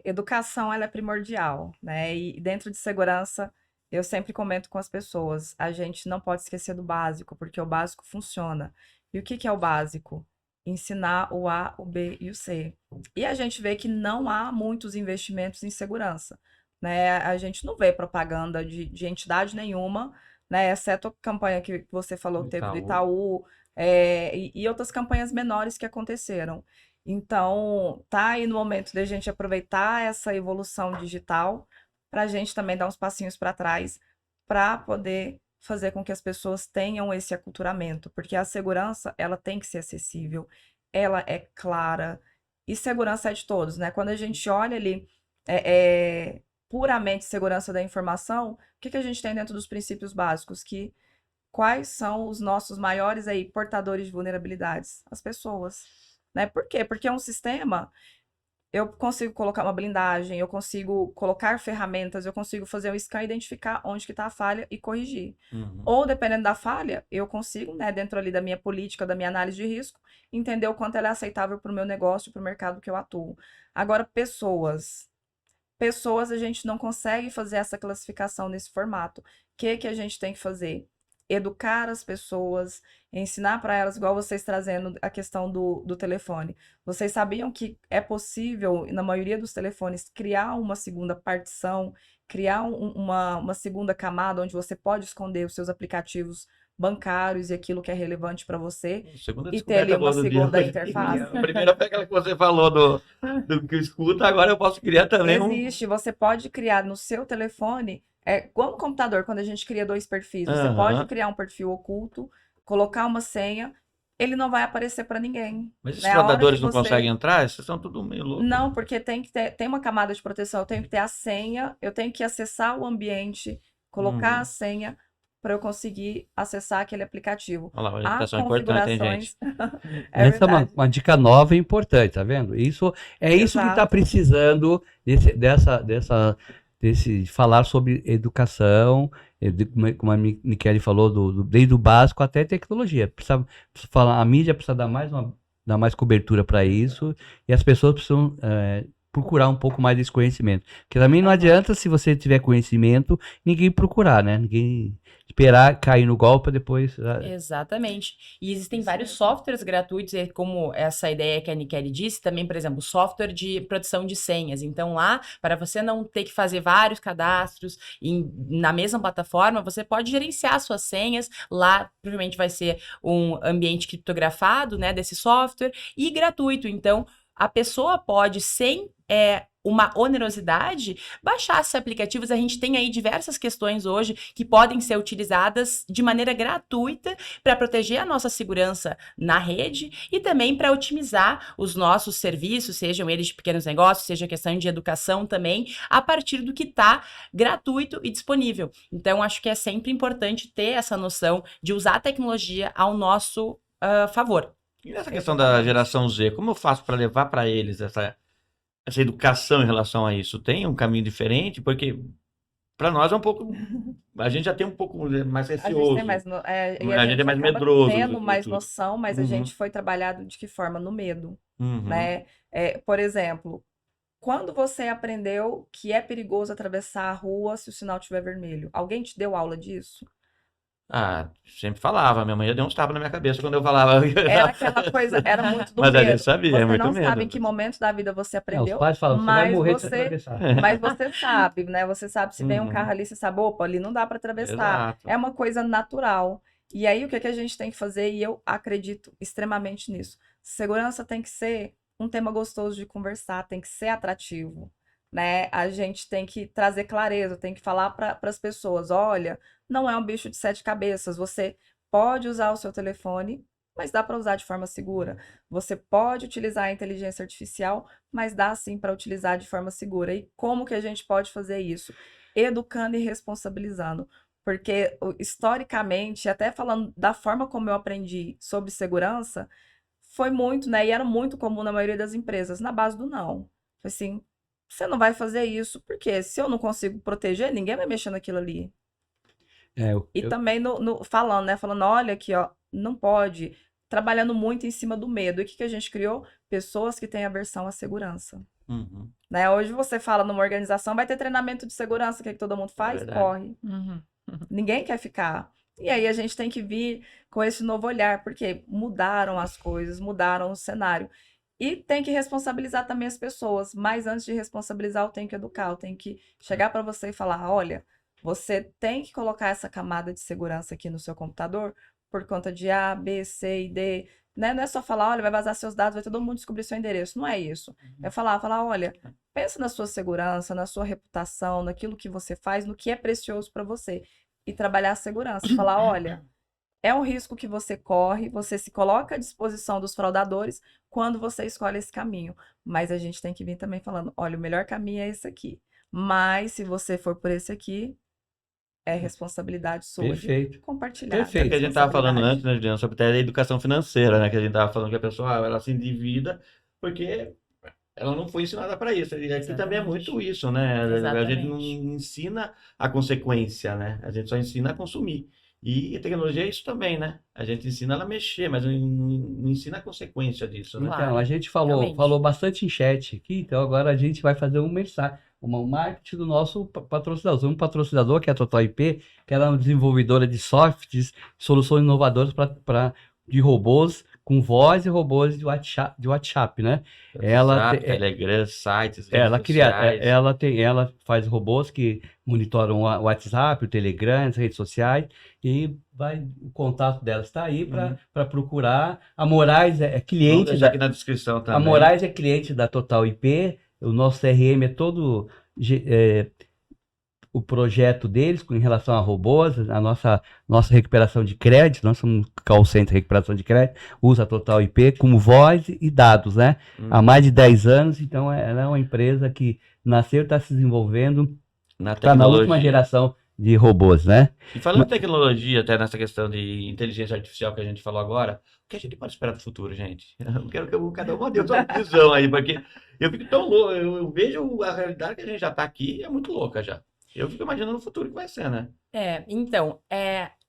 educação ela é primordial, né? E dentro de segurança, eu sempre comento com as pessoas, a gente não pode esquecer do básico, porque o básico funciona. E o que é o básico? Ensinar o A, o B e o C. E a gente vê que não há muitos investimentos em segurança, né? A gente não vê propaganda de entidade nenhuma, né? Exceto a campanha que você falou que teve do Itaú, e outras campanhas menores que aconteceram. Então, tá aí no momento de a gente aproveitar essa evolução digital para a gente também dar uns passinhos para trás para poder fazer com que as pessoas tenham esse aculturamento, porque a segurança, ela tem que ser acessível, ela é clara, e segurança é de todos, né? Quando a gente olha ali puramente segurança da informação, o que a gente tem dentro dos princípios básicos? Quais são os nossos maiores portadores de vulnerabilidades? As pessoas, né? Por quê? Porque é um sistema, eu consigo colocar uma blindagem, eu consigo colocar ferramentas, eu consigo fazer um scan, identificar onde que está a falha e corrigir. Ou, dependendo da falha, eu consigo, né, dentro ali da minha política, da minha análise de risco, entender o quanto ela é aceitável para o meu negócio, para o mercado que eu atuo. Agora, pessoas, a gente não consegue fazer essa classificação nesse formato. O que a gente tem que fazer? Educar as pessoas, ensinar para elas, igual vocês trazendo a questão do telefone. Vocês sabiam que é possível, na maioria dos telefones, criar uma segunda partição, criar uma segunda camada onde você pode esconder os seus aplicativos bancários e aquilo que é relevante para você, e ter ali uma segunda interface. A primeira foi aquela que você falou do que escuta, agora eu posso criar também Existe, você pode criar no seu telefone, como no computador, quando a gente cria 2 perfis, você pode criar um perfil oculto, colocar uma senha, ele não vai aparecer para ninguém. Mas esses fraudadores não conseguem entrar? Esses são tudo meio loucos. Não, porque tem uma camada de proteção, eu tenho que ter a senha, eu tenho que acessar o ambiente, colocar a senha para eu conseguir acessar aquele aplicativo. Olha lá, orientação importante, hein, gente? Essa é uma dica nova e importante, tá vendo? Isso que está precisando de falar sobre educação, como a Michele falou, desde o básico até tecnologia. Precisa falar, a mídia precisa dar mais cobertura para isso, e as pessoas precisam procurar um pouco mais desse conhecimento. Porque também não adianta, se você tiver conhecimento, ninguém procurar, né? Ninguém esperar cair no golpe para depois... Exatamente. E existem vários softwares gratuitos, como essa ideia que a Nicele disse, também, por exemplo, software de produção de senhas. Então, lá, para você não ter que fazer vários cadastros na mesma plataforma, você pode gerenciar suas senhas. Lá, provavelmente, vai ser um ambiente criptografado, né, desse software, e gratuito. Então, a pessoa pode, sem uma onerosidade, baixar esses aplicativos. A gente tem aí diversas questões hoje que podem ser utilizadas de maneira gratuita para proteger a nossa segurança na rede e também para otimizar os nossos serviços, sejam eles de pequenos negócios, seja questão de educação também, a partir do que está gratuito e disponível. Então, acho que é sempre importante ter essa noção de usar a tecnologia ao nosso favor. E nessa questão da geração Z, como eu faço para levar para eles essa educação em relação a isso? Tem um caminho diferente? Porque para nós é um pouco... A gente já tem um pouco mais A gente receoso. tem mais, e A gente é mais acaba medroso. tendo mais tudo. noção, mas a Uhum. gente foi trabalhado de que forma? No medo, Uhum. né? Por exemplo, quando você aprendeu que é perigoso atravessar a rua se o sinal estiver vermelho? Alguém te deu aula disso? Ah, sempre falava. Minha mãe já deu uns tapas na minha cabeça quando eu falava. Era aquela coisa, era muito do Mas a medo. gente sabia, Você é muito não medo. sabe em que momento da vida você Os aprendeu, pais falam, você vai mas morrer se você, atravessar. mas você sabe, né? Você sabe, se vem um Uhum. carro ali, você sabe, opa, ali não dá para atravessar. Exato. É uma coisa natural. E aí, o que a gente tem que fazer, e eu acredito extremamente nisso, segurança tem que ser um tema gostoso de conversar, tem que ser atrativo, né? A gente tem que trazer clareza, tem que falar para as pessoas, olha, não é um bicho de 7 cabeças, você pode usar o seu telefone, mas dá para usar de forma segura. Você pode utilizar a inteligência artificial, mas dá sim para utilizar de forma segura. E como que a gente pode fazer isso? Educando e responsabilizando. Porque, historicamente, até falando da forma como eu aprendi sobre segurança, foi muito, né? E era muito comum na maioria das empresas, na base do não. Assim, você não vai fazer isso, porque se eu não consigo proteger, ninguém vai mexer naquilo ali. E também falando, né? Falando, olha aqui, ó, não pode. Trabalhando muito em cima do medo. E o que a gente criou? Pessoas que têm aversão à segurança. Uhum. Né? Hoje você fala numa organização, vai ter treinamento de segurança, o que todo mundo faz? Verdade. Corre. Ninguém quer ficar. E aí a gente tem que vir com esse novo olhar, porque mudaram as coisas, mudaram o cenário. E tem que responsabilizar também as pessoas. Mas antes de responsabilizar, eu tenho que educar. Eu tenho que chegar para você e falar, olha, você tem que colocar essa camada de segurança aqui no seu computador por conta de A, B, C e D. Né? Não é só falar, olha, vai vazar seus dados, vai todo mundo descobrir seu endereço. Não é isso. É falar, olha, pensa na sua segurança, na sua reputação, naquilo que você faz, no que é precioso para você. E trabalhar a segurança. Falar, olha, é um risco que você corre, você se coloca à disposição dos fraudadores quando você escolhe esse caminho. Mas a gente tem que vir também falando, olha, o melhor caminho é esse aqui. Mas se você for por esse aqui, é responsabilidade sua Perfeito. de compartilhar. Perfeito. É que a gente estava falando Responsabilidade. antes, né, Juliana, sobre até a educação financeira, né? Que a gente estava falando que a pessoa ela se endivida porque ela não foi ensinada para isso. E aqui também é muito isso, né? A gente não ensina a consequência, né? A gente só ensina a consumir. E a tecnologia é isso também, né? A gente ensina ela a mexer, mas não ensina a consequência disso, né? Claro. Então, a gente Realmente. falou bastante em chat aqui, então agora a gente vai fazer um marketing do nosso patrocinador. Um patrocinador, que é a Total IP, que ela é uma desenvolvedora de softwares, soluções inovadoras de robôs com voz e robôs de WhatsApp, né? WhatsApp, Telegram, sites, redes Ela faz robôs que monitoram o WhatsApp, o Telegram, as redes sociais, e o contato dela está aí para procurar. A Moraes é cliente. Vamos deixar aqui na descrição também. A Moraes é cliente da Total IP. O nosso CRM é todo o projeto deles em relação a robôs, a nossa recuperação de crédito. Nós somos call center de recuperação de crédito, usa a Total IP como voz e dados, né? Há mais de 10 anos, então ela é uma empresa que nasceu e está se desenvolvendo, está na última geração de robôs, né? E falando de tecnologia, até nessa questão de inteligência artificial que a gente falou agora, o que a gente pode esperar do futuro, gente? Eu quero que cada um dê sua visão aí, porque eu fico tão louco, eu vejo a realidade que a gente já está aqui, é muito louca já. Eu fico imaginando o futuro que vai ser, né? Então,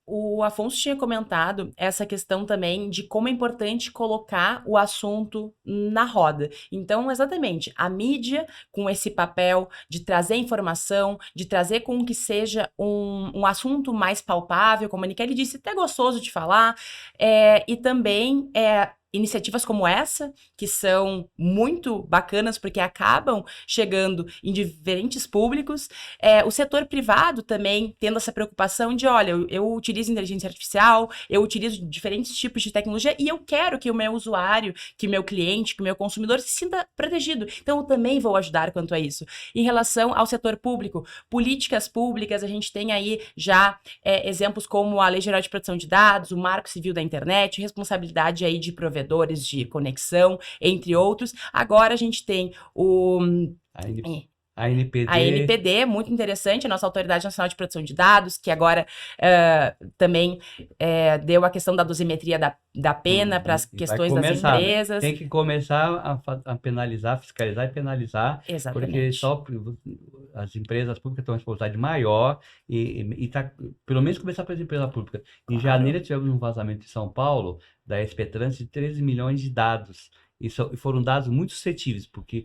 O Afonso tinha comentado essa questão também de como é importante colocar o assunto na roda. Então, exatamente, a mídia com esse papel de trazer informação, de trazer com que seja um assunto mais palpável, como a Nicele disse, até gostoso de falar, e também iniciativas como essa, que são muito bacanas porque acabam chegando em diferentes públicos. O setor privado também tendo essa preocupação de, olha, eu utilizo inteligência artificial, eu utilizo diferentes tipos de tecnologia e eu quero que o meu usuário, que o meu cliente, que o meu consumidor se sinta protegido. Então, eu também vou ajudar quanto a isso. Em relação ao setor público, políticas públicas, a gente tem aí já exemplos como a Lei Geral de Proteção de Dados, o Marco Civil da Internet, responsabilidade aí de provedores de conexão, entre outros. Agora a gente tem A NPD. a NPD, muito interessante, a nossa Autoridade Nacional de Proteção de Dados, que agora também deu a questão da dosimetria da pena para as E vai questões das começar, né? empresas. Tem que começar a penalizar, fiscalizar e penalizar, porque Exatamente. só as empresas públicas estão responsáveis de maior e pelo menos começar pelas empresas públicas. Em Claro. janeiro tivemos um vazamento em São Paulo da SP-Trans de 13 milhões de dados. E foram dados muito suscetíveis, porque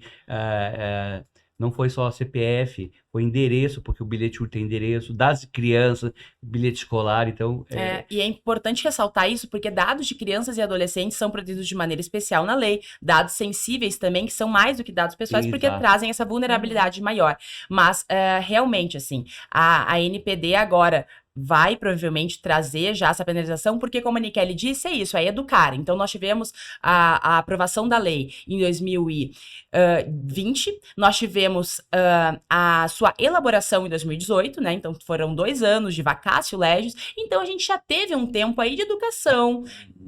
não foi só CPF, foi endereço, porque o bilhete único tem endereço, dados de criança, bilhete escolar, então... E é importante ressaltar isso, porque dados de crianças e adolescentes são protegidos de maneira especial na lei, dados sensíveis também, que são mais do que dados pessoais, porque Exato. trazem essa vulnerabilidade maior. Mas, realmente, assim, a NPD agora vai provavelmente trazer já essa penalização, porque como a Nicele disse, é isso, é educar. Então, nós tivemos a aprovação da lei em 2020, nós tivemos a sua elaboração em 2018, né? Então, foram 2 anos de vacatio legis, então a gente já teve um tempo aí de educação,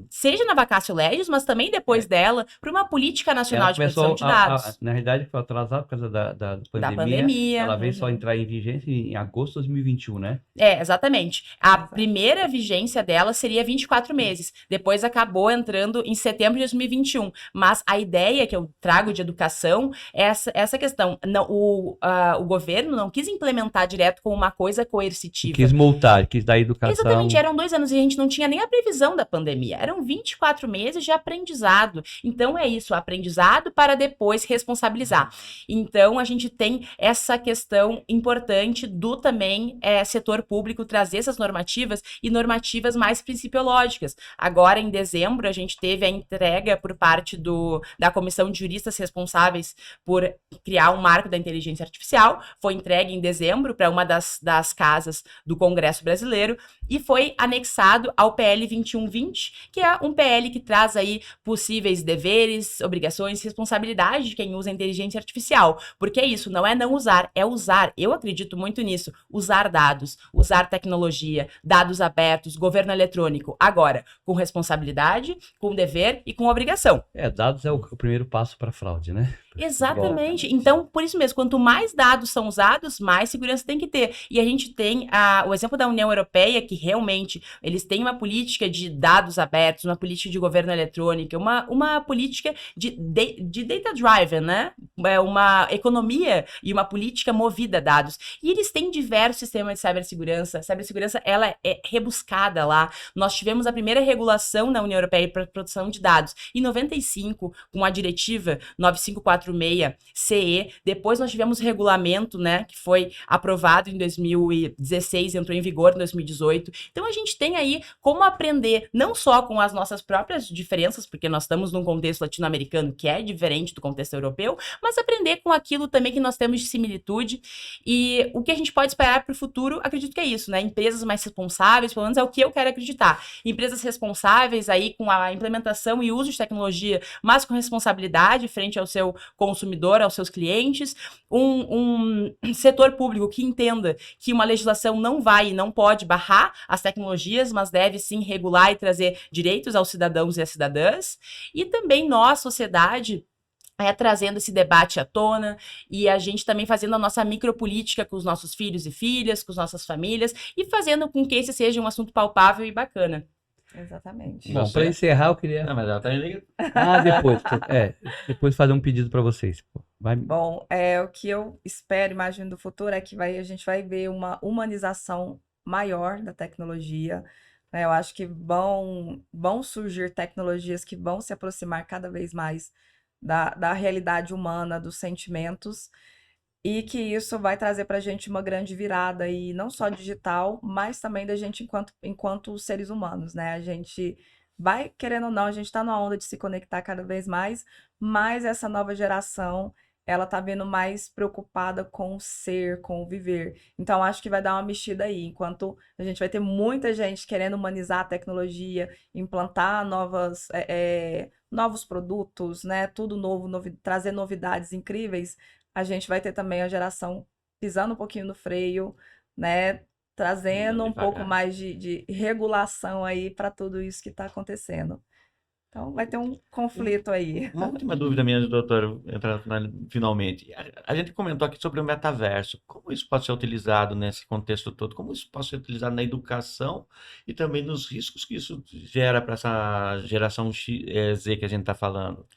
seja na vacatio legis, mas também depois dela, para uma política nacional de proteção de dados. Na realidade, foi atrasado por causa da Da pandemia. pandemia. Ela veio só entrar em vigência em agosto de 2021, né? Exatamente. A primeira vigência dela seria 24 meses. Depois acabou entrando em setembro de 2021. Mas a ideia que eu trago de educação é essa questão. Não, o governo não quis implementar direto com uma coisa coercitiva. Quis multar, quis dar educação. Exatamente, eram 2 anos e a gente não tinha nem a previsão da pandemia. Eram 24 meses de aprendizado. Então é isso, aprendizado para depois responsabilizar. Então a gente tem essa questão importante do também setor público trazer essas normativas e normativas mais principiológicas. Agora, em dezembro, a gente teve a entrega por parte da Comissão de Juristas responsáveis por criar um marco da inteligência artificial. Foi entregue em dezembro para uma das casas do Congresso Brasileiro e foi anexado ao PL 2120, que é um PL que traz aí possíveis deveres, obrigações, responsabilidade de quem usa a inteligência artificial. Porque é isso, não é não usar, é usar. Eu acredito muito nisso. Usar dados, usar tecnologia, dados abertos, governo eletrônico. Agora, com responsabilidade, com dever e com obrigação. Dados é o primeiro passo para fraude, né? Exatamente. Então, por isso mesmo, quanto mais dados são usados, mais segurança tem que ter. E a gente tem o exemplo da União Europeia, que realmente eles têm uma política de dados abertos, uma política de governo eletrônico, uma política de data-driven, né? Uma economia e uma política movida a dados. E eles têm diversos sistemas de cibersegurança. A cibersegurança, ela é rebuscada lá. Nós tivemos a primeira regulação na União Europeia para proteção de dados em 95, com a diretiva 9546-CE. Depois nós tivemos o regulamento, né, que foi aprovado em 2016, entrou em vigor em 2018. Então a gente tem aí como aprender, não só com as nossas próprias diferenças, porque nós estamos num contexto latino-americano que é diferente do contexto europeu, mas aprender com aquilo também que nós temos de similitude. E o que a gente pode esperar para o futuro, acredito que é isso, né? Empresas mais responsáveis, pelo menos é o que eu quero acreditar. Empresas responsáveis aí com a implementação e uso de tecnologia, mas com responsabilidade frente ao seu consumidor, aos seus clientes. Um setor público que entenda que uma legislação não vai e não pode barrar as tecnologias, mas deve sim regular e trazer direitos aos cidadãos e às cidadãs. E também nós, sociedade, trazendo esse debate à tona e a gente também fazendo a nossa micropolítica com os nossos filhos e filhas, com as nossas famílias e fazendo com que esse seja um assunto palpável e bacana. Exatamente. Bom, para encerrar, eu queria... Não, mas ela tá ligando. Depois fazer um pedido para vocês. Vai... Bom, o que eu espero, imagino do futuro é que a gente vai ver uma humanização maior da tecnologia, né? Eu acho que vão surgir tecnologias que vão se aproximar cada vez mais da realidade humana, dos sentimentos, e que isso vai trazer para a gente uma grande virada, e não só digital, mas também da gente enquanto seres humanos, né? A gente vai, querendo ou não, a gente está numa onda de se conectar cada vez mais, mas essa nova geração, ela tá vindo mais preocupada com o ser, com o viver. Então, acho que vai dar uma mexida aí, enquanto a gente vai ter muita gente querendo humanizar a tecnologia, implantar novos produtos, né? Tudo novo, trazer novidades incríveis. A gente vai ter também a geração pisando um pouquinho no freio, né? Trazendo Indo um pouco devagar. mais de regulação aí para tudo isso que está acontecendo. Então, vai ter um conflito aí. Uma última dúvida minha, doutor, finalmente. A gente comentou aqui sobre o metaverso. Como isso pode ser utilizado nesse contexto todo? Como isso pode ser utilizado na educação e também nos riscos que isso gera para essa geração Z que a gente está falando?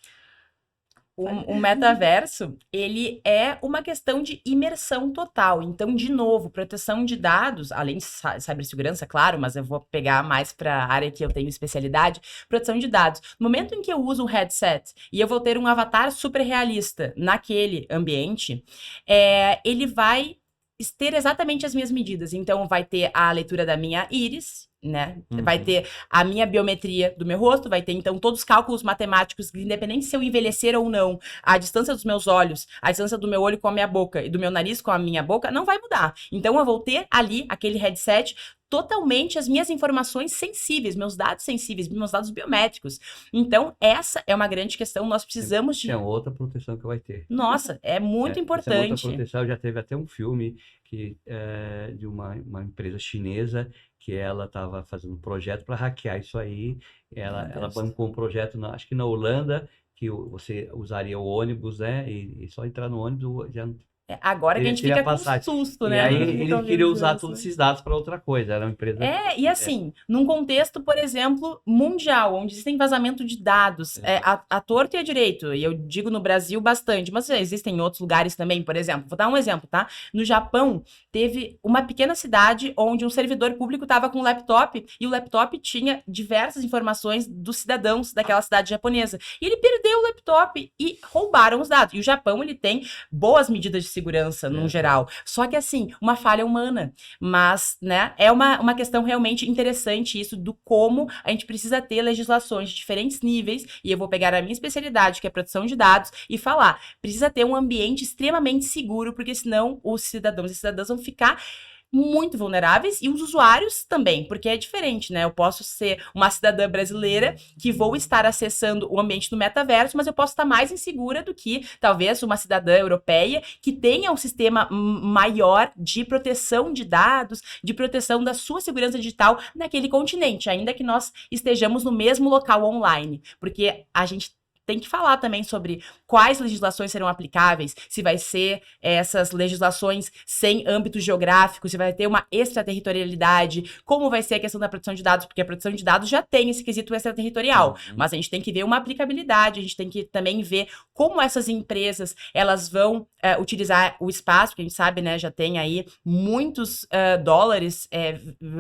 O metaverso, ele é uma questão de imersão total. Então, de novo, proteção de dados, além de cibersegurança, claro, mas eu vou pegar mais para a área que eu tenho especialidade, proteção de dados. No momento em que eu uso um headset e eu vou ter um avatar super realista naquele ambiente, ele vai ter exatamente as minhas medidas. Então, vai ter a leitura da minha íris, né? Vai ter a minha biometria do meu rosto, vai ter, então, todos os cálculos matemáticos, independente se eu envelhecer ou não, a distância dos meus olhos, a distância do meu olho com a minha boca e do meu nariz com a minha boca, não vai mudar. Então, eu vou ter ali, aquele headset, totalmente as minhas informações sensíveis, meus dados sensíveis, meus dados biométricos. Então, essa é uma grande questão, nós precisamos de... É outra proteção que vai ter. Nossa, é muito Essa é outra importante. proteção. Já teve até um filme de uma empresa chinesa que ela estava fazendo um projeto para hackear isso aí. Ela bancou um projeto, acho que na Holanda, que você usaria o ônibus, né? E só entrar no ônibus já Agora que a gente teria fica com passagem. susto, E né? aí Quando ele fica queria ouvindo usar isso. todos esses dados para outra coisa. Era uma empresa. E assim, num contexto, por exemplo, mundial, onde existem vazamento de dados, a torto e a direito, e eu digo no Brasil bastante, mas existem em outros lugares também, por exemplo, vou dar um exemplo, tá? No Japão, teve uma pequena cidade onde um servidor público estava com um laptop, e o laptop tinha diversas informações dos cidadãos daquela cidade japonesa. E ele perdeu o laptop e roubaram os dados. E o Japão, ele tem boas medidas de segurança, no geral. Só que, assim, uma falha humana. Mas, né, é uma questão realmente interessante isso do como a gente precisa ter legislações de diferentes níveis, e eu vou pegar a minha especialidade, que é proteção de dados, e falar, precisa ter um ambiente extremamente seguro, porque senão os cidadãos e cidadãs vão ficar muito vulneráveis, e os usuários também, porque é diferente, né? Eu posso ser uma cidadã brasileira que vou estar acessando o ambiente do metaverso, mas eu posso estar mais insegura do que, talvez, uma cidadã europeia que tenha um sistema maior de proteção de dados, de proteção da sua segurança digital naquele continente, ainda que nós estejamos no mesmo local online, porque a gente tem que falar também sobre quais legislações serão aplicáveis, se vai ser essas legislações sem âmbito geográfico, se vai ter uma extraterritorialidade, como vai ser a questão da proteção de dados, porque a proteção de dados já tem esse quesito extraterritorial, mas a gente tem que ver uma aplicabilidade, a gente tem que também ver como essas empresas, elas vão utilizar o espaço, que a gente sabe, né, já tem aí muitos dólares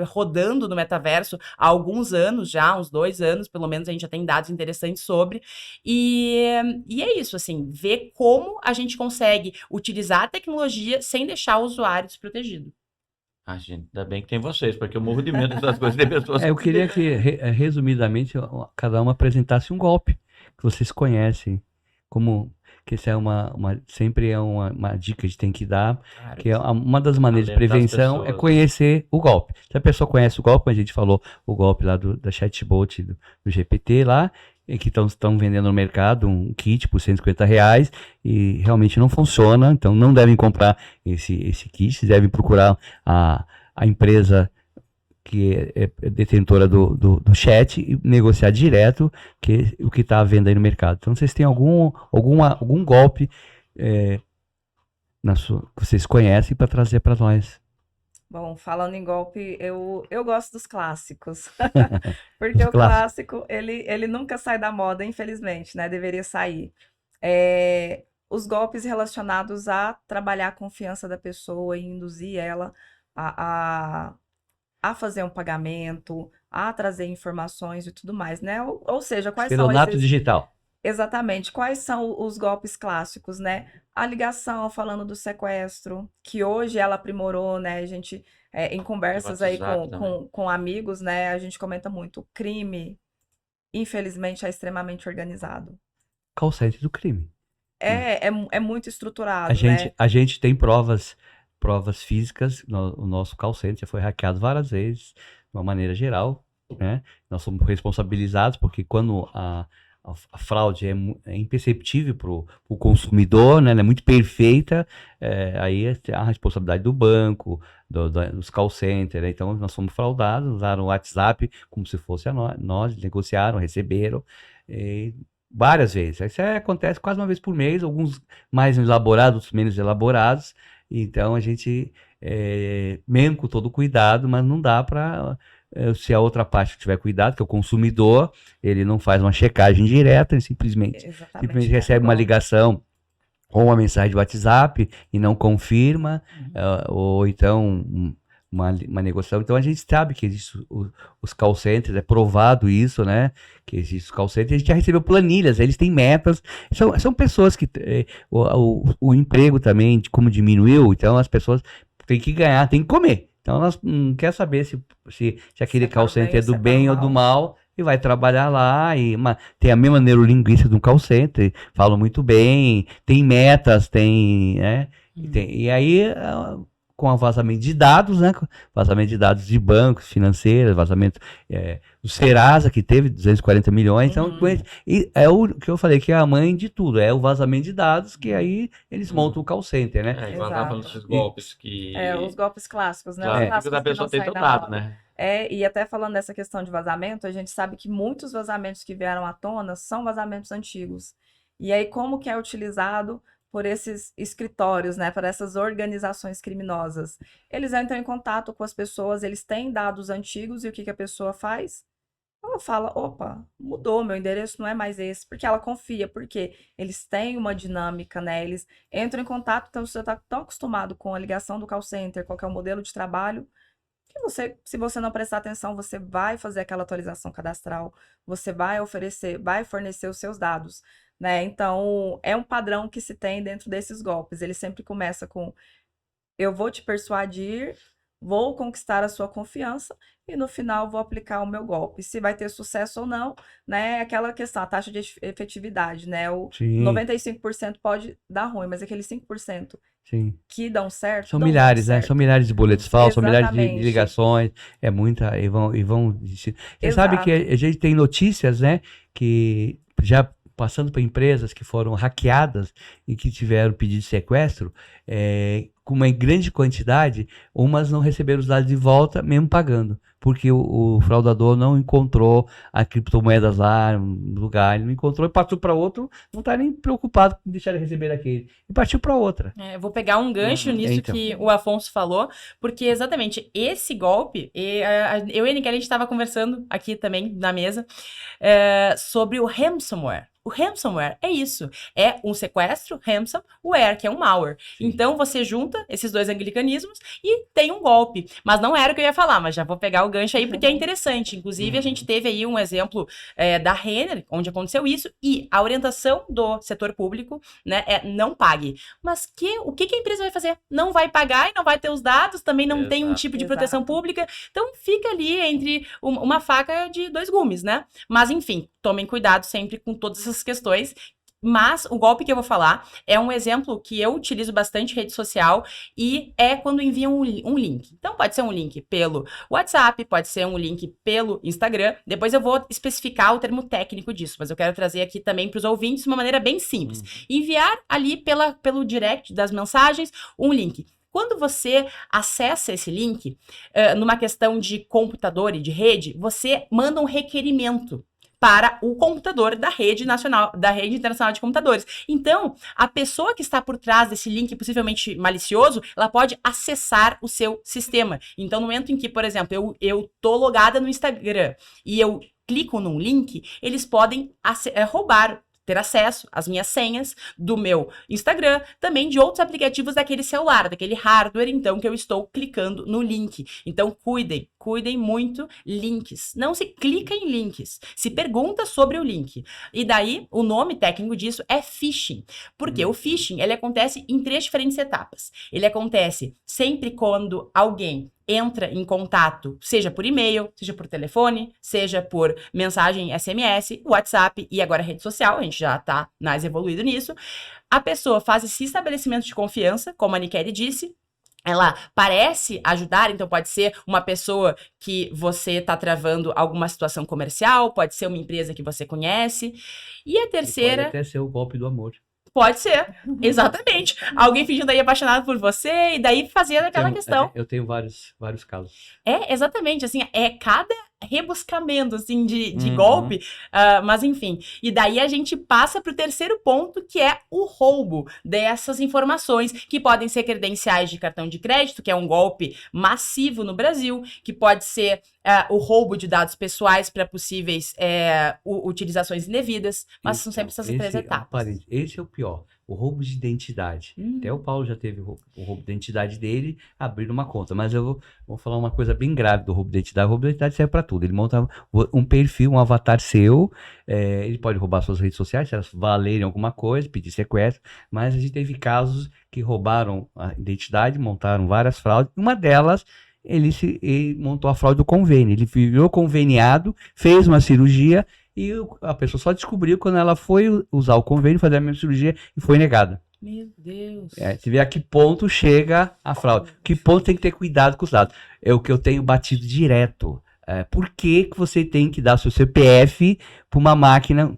rodando no metaverso há alguns anos já, uns 2 anos, pelo menos a gente já tem dados interessantes sobre, e é isso, assim, ver como a gente consegue utilizar a tecnologia sem deixar o usuário desprotegido. Gente, ainda bem que tem vocês, porque eu morro de medo dessas coisas de pessoas. Eu queria que, resumidamente, cada um apresentasse um golpe que vocês conhecem, como que essa é sempre é uma dica que a gente tem que dar, Claro. que é uma das maneiras de Alertar as prevenção é pessoas. conhecer o golpe. Se a pessoa conhece o golpe, como a gente falou, o golpe lá da chatbot do GPT lá, que estão vendendo no mercado um kit por R$150 e realmente não funciona, então não devem comprar esse kit, devem procurar a empresa que é detentora do chat e negociar direto o que está à venda aí no mercado. Então, vocês têm algum golpe que vocês conhecem para trazer para nós? Bom, falando em golpe, eu gosto dos clássicos. Porque Os o clássico, ele nunca sai da moda, infelizmente, né? Deveria sair. Os golpes relacionados a trabalhar a confiança da pessoa e induzir ela a a fazer um pagamento, a trazer informações e tudo mais, né? Ou seja, quais são Estelionato esses... digital. Exatamente. Quais são os golpes clássicos, né? A ligação falando do sequestro, que hoje ela aprimorou, né? A gente, em conversas aí WhatsApp também. com amigos, né? A gente comenta muito. O crime, infelizmente, é extremamente organizado. Call center do crime. É muito estruturado, né? A gente tem provas físicas. O nosso call center já foi hackeado várias vezes, de uma maneira geral, né? Nós somos responsabilizados porque quando a fraude é imperceptível para o consumidor, né? Ela é muito perfeita, aí a responsabilidade do banco, dos call centers, né? Então nós fomos fraudados, usaram o WhatsApp como se fosse nós, negociaram, receberam, várias vezes. Isso acontece quase uma vez por mês, alguns mais elaborados, outros menos elaborados. Então a gente, mesmo com todo cuidado, mas não dá para, se a outra parte tiver cuidado, que é o consumidor, ele não faz uma checagem direta, ele simplesmente Exatamente. recebe uma ligação ou uma mensagem de WhatsApp e não confirma, ou então uma negociação. Então a gente sabe que existe os call centers, é provado isso, né? Que existe os call centers, a gente já recebeu planilhas, eles têm metas, são pessoas que o emprego também, como diminuiu, então as pessoas têm que ganhar, têm que comer. Então nós não quer saber se aquele call center é do bem ou do mal, e vai trabalhar lá, tem a mesma neurolinguística de um call center, falam muito bem, tem metas, né? E aí, com o vazamento de dados, né? Vazamento de dados de bancos, financeiros, vazamento do Serasa, que teve 240 milhões. Então, e é o que eu falei, que é a mãe de tudo, é o vazamento de dados, que aí eles montam o call center, né? Igual tava falando desses golpes que... os golpes clássicos, né? Os Claro, clássicos da que pessoa não tem saem teu da dado, moda. né? E até falando dessa questão de vazamento, a gente sabe que muitos vazamentos que vieram à tona são vazamentos antigos. E aí, como que é utilizado por esses escritórios, né, por essas organizações criminosas? Eles entram em contato com as pessoas, eles têm dados antigos, e o que que a pessoa faz? Ela fala, opa, mudou, meu endereço não é mais esse, porque ela confia, porque eles têm uma dinâmica, né, eles entram em contato, então você está tão acostumado com a ligação do call center, qual que é o modelo de trabalho, que se você não prestar atenção, você vai fazer aquela atualização cadastral, você vai fornecer os seus dados, né? Então, é um padrão que se tem dentro desses golpes. Ele sempre começa com: eu vou te persuadir, vou conquistar a sua confiança e no final vou aplicar o meu golpe. Se vai ter sucesso ou não, né? É aquela questão, a taxa de efetividade, né? O Sim. 95% pode dar ruim, mas aqueles 5% Sim. que dão certo, São dão milhares, muito né? certo. São milhares de boletos falsos, são milhares de Exatamente. ligações, é muita, e vão. Você sabe que Exato. a gente tem notícias, né? Que já passando por empresas que foram hackeadas e que tiveram pedido de sequestro, com uma grande quantidade, umas não receberam os dados de volta, mesmo pagando, porque o fraudador não encontrou a criptomoedas lá no lugar, ele não encontrou e partiu para outro, não está nem preocupado com deixar de receber aquele, e partiu para outra. Eu vou pegar um gancho nisso então. que o Afonso falou, porque exatamente esse golpe, eu e a Nicole, a gente estava conversando aqui também na mesa, sobre o ransomware. O ransomware é isso, é um sequestro, ransomware, que é um malware. Sim. Então você junta esses dois anglicanismos e tem um golpe. Mas não era o que eu ia falar, mas já vou pegar o gancho aí porque é interessante. Inclusive a gente teve aí um exemplo da Renner, onde aconteceu isso, e a orientação do setor público, né, é não pague. Mas o que a empresa vai fazer? Não vai pagar e não vai ter os dados, também não tem um tipo de proteção pública. Então fica ali entre uma faca de dois gumes, né? Mas enfim, tomem cuidado sempre com todas essas questões. Mas o golpe que eu vou falar é um exemplo que eu utilizo bastante em rede social e é quando enviam um link. Então pode ser um link pelo WhatsApp, pode ser um link pelo Instagram. Depois eu vou especificar o termo técnico disso, mas eu quero trazer aqui também para os ouvintes de uma maneira bem simples. Enviar ali pelo direct das mensagens um link. Quando você acessa esse link, numa questão de computador e de rede, você manda um requerimento para o computador da rede nacional, da rede internacional de computadores. Então, a pessoa que está por trás desse link, possivelmente malicioso, ela pode acessar o seu sistema. Então, no momento em que, por exemplo, eu tô logada no Instagram e eu clico num link, eles podem roubar, ter acesso às minhas senhas do meu Instagram, também de outros aplicativos daquele celular, daquele hardware, então, que eu estou clicando no link. Então, cuidem cuidem muito links. Não se clica em links. Se pergunta sobre o link. E daí, o nome técnico disso é phishing. Porque o phishing, ele acontece em 3 diferentes etapas. Ele acontece sempre quando alguém entra em contato, seja por e-mail, seja por telefone, seja por mensagem SMS, WhatsApp e agora rede social, a gente já tá mais evoluído nisso. A pessoa faz esse estabelecimento de confiança, como a Nicele disse, ela parece ajudar, então pode ser uma pessoa que você está travando alguma situação comercial, pode ser uma empresa que você conhece. E a terceira... Pode até ser o golpe do amor. Pode ser, exatamente. Alguém fingindo aí apaixonado por você e daí fazendo aquela questão. Eu tenho vários casos. Exatamente, assim, é cada rebuscamento, assim, de golpe, mas enfim. E daí a gente passa para o terceiro ponto, que é o roubo dessas informações, que podem ser credenciais de cartão de crédito, que é um golpe massivo no Brasil, que pode ser o roubo de dados pessoais para possíveis utilizações indevidas, mas são sempre essas 3 etapas. Esse é o pior. O roubo de identidade. Até o Paulo já teve o roubo de identidade dele, abrir uma conta. Mas eu vou falar uma coisa bem grave do roubo de identidade. O roubo de identidade serve para tudo. Ele monta um perfil, um avatar seu. Ele pode roubar suas redes sociais, se elas valerem alguma coisa, pedir sequestro. Mas a gente teve casos que roubaram a identidade, montaram várias fraudes. Uma delas, ele montou a fraude do convênio. Ele virou conveniado, fez uma cirurgia e a pessoa só descobriu quando ela foi usar o convênio, fazer a mesma cirurgia e foi negada. Meu Deus. Você vê a que ponto chega a fraude. Que ponto tem que ter cuidado com os dados. É o que eu tenho batido direto. Por que você tem que dar seu CPF para uma máquina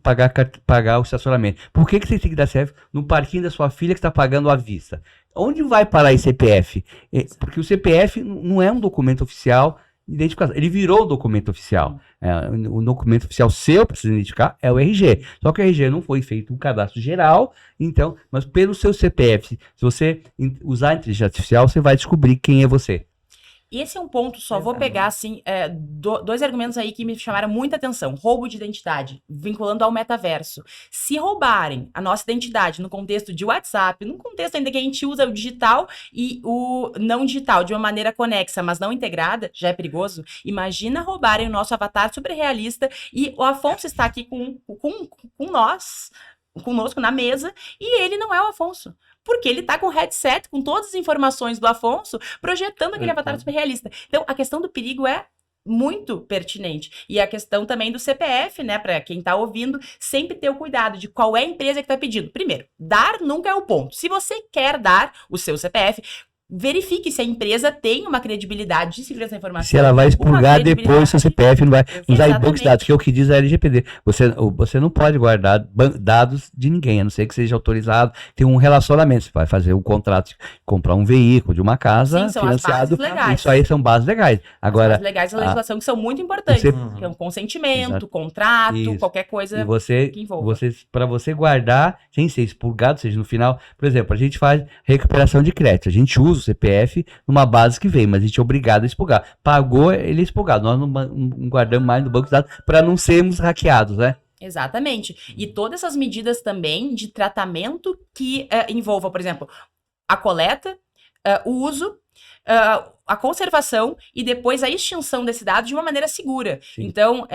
pagar o estacionamento? Por que você tem que dar CPF no parquinho da sua filha que está pagando à vista? Onde vai parar esse CPF? Porque o CPF não é um documento oficial de identificação. Ele virou um documento oficial. O documento oficial seu para se identificar é o RG. Só que o RG não foi feito um cadastro geral, então, mas pelo seu CPF, se você usar a inteligência artificial, você vai descobrir quem é você. Esse é um ponto, só vou pegar, assim, 2 argumentos aí que me chamaram muita atenção. Roubo de identidade, vinculando ao metaverso. Se roubarem a nossa identidade no contexto de WhatsApp, num contexto ainda que a gente usa o digital e o não digital de uma maneira conexa, mas não integrada, já é perigoso. Imagina roubarem o nosso avatar super realista e o Afonso está aqui com nós, conosco na mesa, e ele não é o Afonso. Porque ele tá com o headset, com todas as informações do Afonso, projetando aquele avatar super realista. Então, a questão do perigo é muito pertinente. E a questão também do CPF, né, para quem tá ouvindo, sempre ter o cuidado de qual é a empresa que tá pedindo. Primeiro, dar nunca é o ponto. Se você quer dar o seu CPF, verifique se a empresa tem uma credibilidade de segurança da informação. Se ela vai expurgar depois o seu CPF, não vai usar em banco de dados, que é o que diz a LGPD. Você não pode guardar dados de ninguém, a não ser que seja autorizado, tem um relacionamento. Você vai fazer um contrato, comprar um veículo de uma casa. Sim, financiado. Isso aí são bases legais. Agora, as bases legais da legislação que são muito importantes. Que é um consentimento, contrato, qualquer coisa que envolva. Para você guardar, sem ser expurgado, seja no final, por exemplo, a gente faz recuperação de crédito, a gente usa o CPF numa base que vem, mas a gente é obrigado a expurgar. Pagou, ele é expurgado. Nós não guardamos mais no banco de dados para não sermos hackeados, né? Exatamente. E todas essas medidas também de tratamento que envolvam, por exemplo, a coleta, o uso, a conservação e depois a extinção desse dado de uma maneira segura. Sim. Então,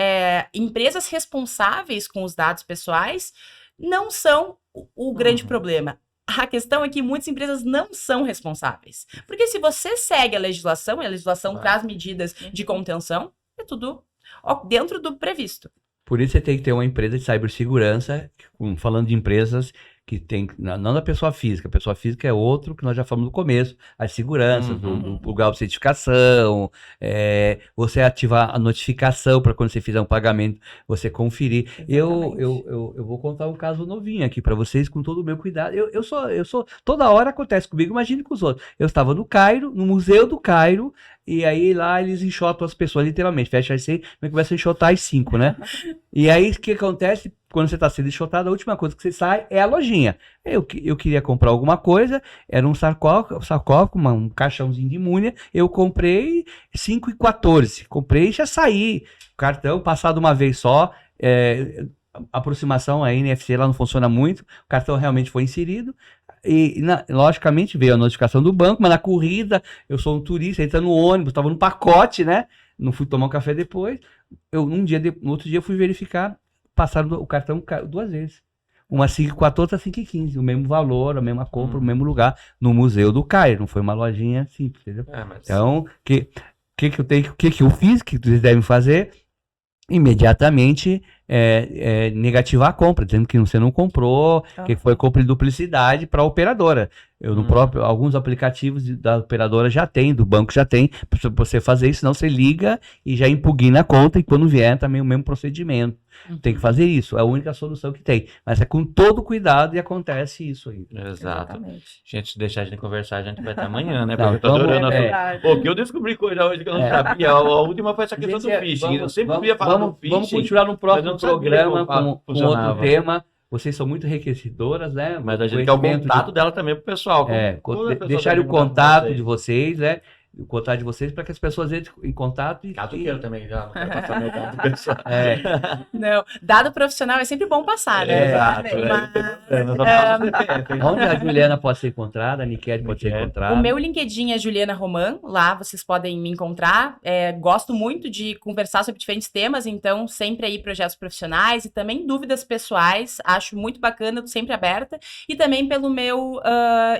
empresas responsáveis com os dados pessoais não são o grande problema. A questão é que muitas empresas não são responsáveis. Porque se você segue a legislação, e a legislação traz medidas de contenção, é tudo dentro do previsto. Por isso você tem que ter uma empresa de cibersegurança, falando de empresas que tem, não da pessoa física. A pessoa física é outro que nós já falamos no começo, as seguranças, do grau de certificação, você ativar a notificação para quando você fizer um pagamento, você conferir. Eu vou contar um caso novinho aqui para vocês com todo o meu cuidado. Eu sou, toda hora acontece comigo, imagine com os outros. Eu estava no Cairo, no Museu do Cairo, e aí lá eles enxotam as pessoas, literalmente, fecha às 6, mas começa a enxotar às 5, né? E aí o que acontece? Quando você está sendo enxotado, a última coisa que você sai é a lojinha. Eu queria comprar alguma coisa, era um sarcófago, um caixãozinho de múnia, eu comprei 5,14. Comprei e já saí. Cartão, passado uma vez só, aproximação, a NFC lá não funciona muito, o cartão realmente foi inserido. E, logicamente, veio a notificação do banco, mas na corrida, eu sou um turista, entrando no ônibus, estava no pacote, né? não fui tomar um café depois. No outro dia eu fui verificar, passaram o cartão 2 vezes. Uma 5,14, outra 5,15. O mesmo valor, a mesma compra, o mesmo lugar, no Museu do Cairo. Não foi uma lojinha simples, entendeu? Então, o que eu fiz, que vocês devem fazer? Imediatamente negativar a compra, dizendo que você não comprou, que foi compra de duplicidade para a operadora. Alguns aplicativos da operadora já tem, do banco já tem, para você fazer isso, senão você liga e já impugna a conta, e quando vier também o mesmo procedimento. Tem que fazer isso, é a única solução que tem. Mas é com todo cuidado e acontece isso aí. Exato. Exatamente. Gente, se deixar a gente conversar, a gente vai estar amanhã, né? Não, Porque eu tô adorando verdade. Pô, que eu descobri coisa hoje que eu não sabia. A última foi essa questão do phishing. Eu sempre ouvia falar do phishing. Vamos continuar no próximo mas eu não sabia programa como com funcionava. outro tema. Vocês são muito enriquecedoras, né? Mas a gente quer o Conhecimento contato dela também pro pessoal. deixarem o contato de vocês, né? O contato de vocês para que as pessoas entrem em contato. Caso queira também, já não quero passar meu dado pro pessoal. Não, dado profissional é sempre bom passar, né? Exato. Onde a Juliana pode ser encontrada, a Niquele pode ser encontrada. O meu LinkedIn é Juliana Roman, lá vocês podem me encontrar. Gosto muito de conversar sobre diferentes temas, então sempre aí projetos profissionais e também dúvidas pessoais, acho muito bacana, tô sempre aberta. E também pelo meu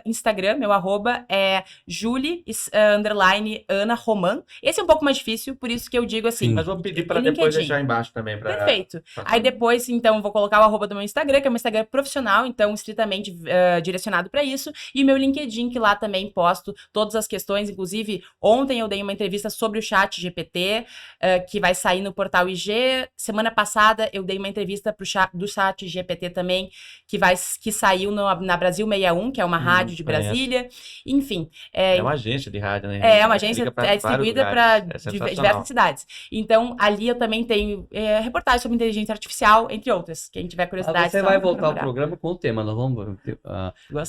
Instagram, meu arroba é Julie_Ana Roman. Esse é um pouco mais difícil, por isso que eu digo assim. Mas vou pedir para LinkedIn. depois deixar embaixo também. Perfeito. Aí depois, então, vou colocar o arroba do meu Instagram, que é um Instagram profissional, então estritamente direcionado para isso, e meu LinkedIn, que lá também posto todas as questões, inclusive ontem eu dei uma entrevista sobre o chat GPT, que vai sair no portal IG. Semana passada eu dei uma entrevista do chat GPT também, que saiu na Brasil 61, que é uma rádio de Brasília. Enfim. É uma agência de rádio, né? É uma agência distribuída para diversas cidades. Então, ali eu também tenho reportagens sobre inteligência artificial, entre outras. Quem tiver curiosidade. Você vai voltar ao programa com o tema. Nós vamos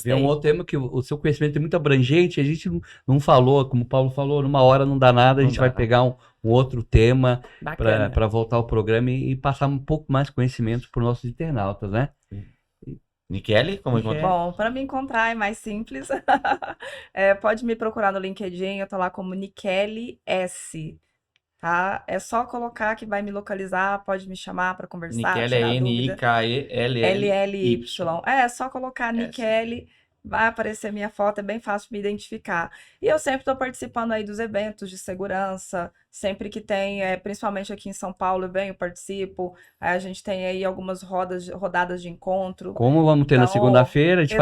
ver um outro tema que o seu conhecimento é muito abrangente. A gente não falou, como o Paulo falou, numa hora não dá nada. A gente vai pegar um outro tema para voltar ao programa e passar um pouco mais conhecimento para os nossos internautas, né? Niquele, como encontrar? Bom, para me encontrar é mais simples. Pode me procurar no LinkedIn, eu tô lá como Niquele S. Tá? É só colocar que vai me localizar, pode me chamar para conversar. Niquele é Nikelly. É só colocar Niquele, vai aparecer minha foto, é bem fácil me identificar. E eu sempre estou participando aí dos eventos de segurança, sempre que tem, principalmente aqui em São Paulo, eu participo. A gente tem aí algumas rodadas de encontro. Como vamos ter na segunda-feira, a gente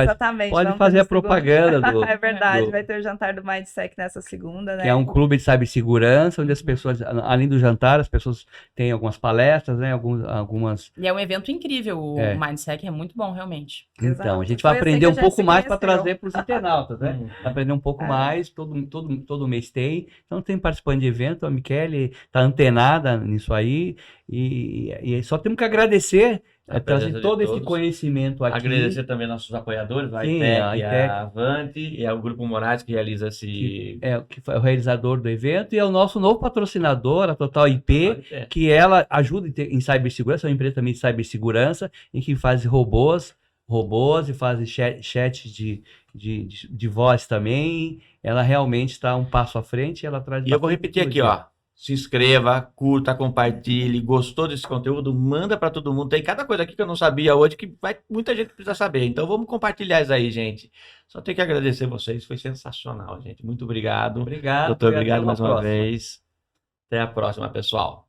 pode fazer a propaganda do... É verdade, vai ter o jantar do MindSec nessa segunda, né? Que é um clube de cibersegurança, onde as pessoas, além do jantar, as pessoas têm algumas palestras, né? Algumas... E é um evento incrível, o MindSec é muito bom, realmente. Então, a gente vai aprender um pouco mais para trazer para os internautas, né? Aprender um pouco mais, todo mês tem. Então, tem participante de evento, a Michele está antenada nisso aí, e só temos que agradecer, trazer todo esse conhecimento aqui. Agradecer também nossos apoiadores, a ITEC, a Avante, e o Grupo Moraes que realiza esse... que foi o realizador do evento, e é o nosso novo patrocinador, a Total IP, que ela ajuda em cibersegurança, é uma empresa também de cibersegurança, em que faz robôs e faz chat de voz também. Ela realmente está um passo à frente, ela traz... E eu vou repetir aqui, ó. Se inscreva, curta, compartilhe. Gostou desse conteúdo? Manda para todo mundo. Tem cada coisa aqui que eu não sabia hoje que muita gente precisa saber. Então vamos compartilhar isso aí, gente. Só tenho que agradecer vocês. Foi sensacional, gente. Muito obrigado. Obrigado. Doutor, obrigado mais uma vez. Até a próxima, pessoal.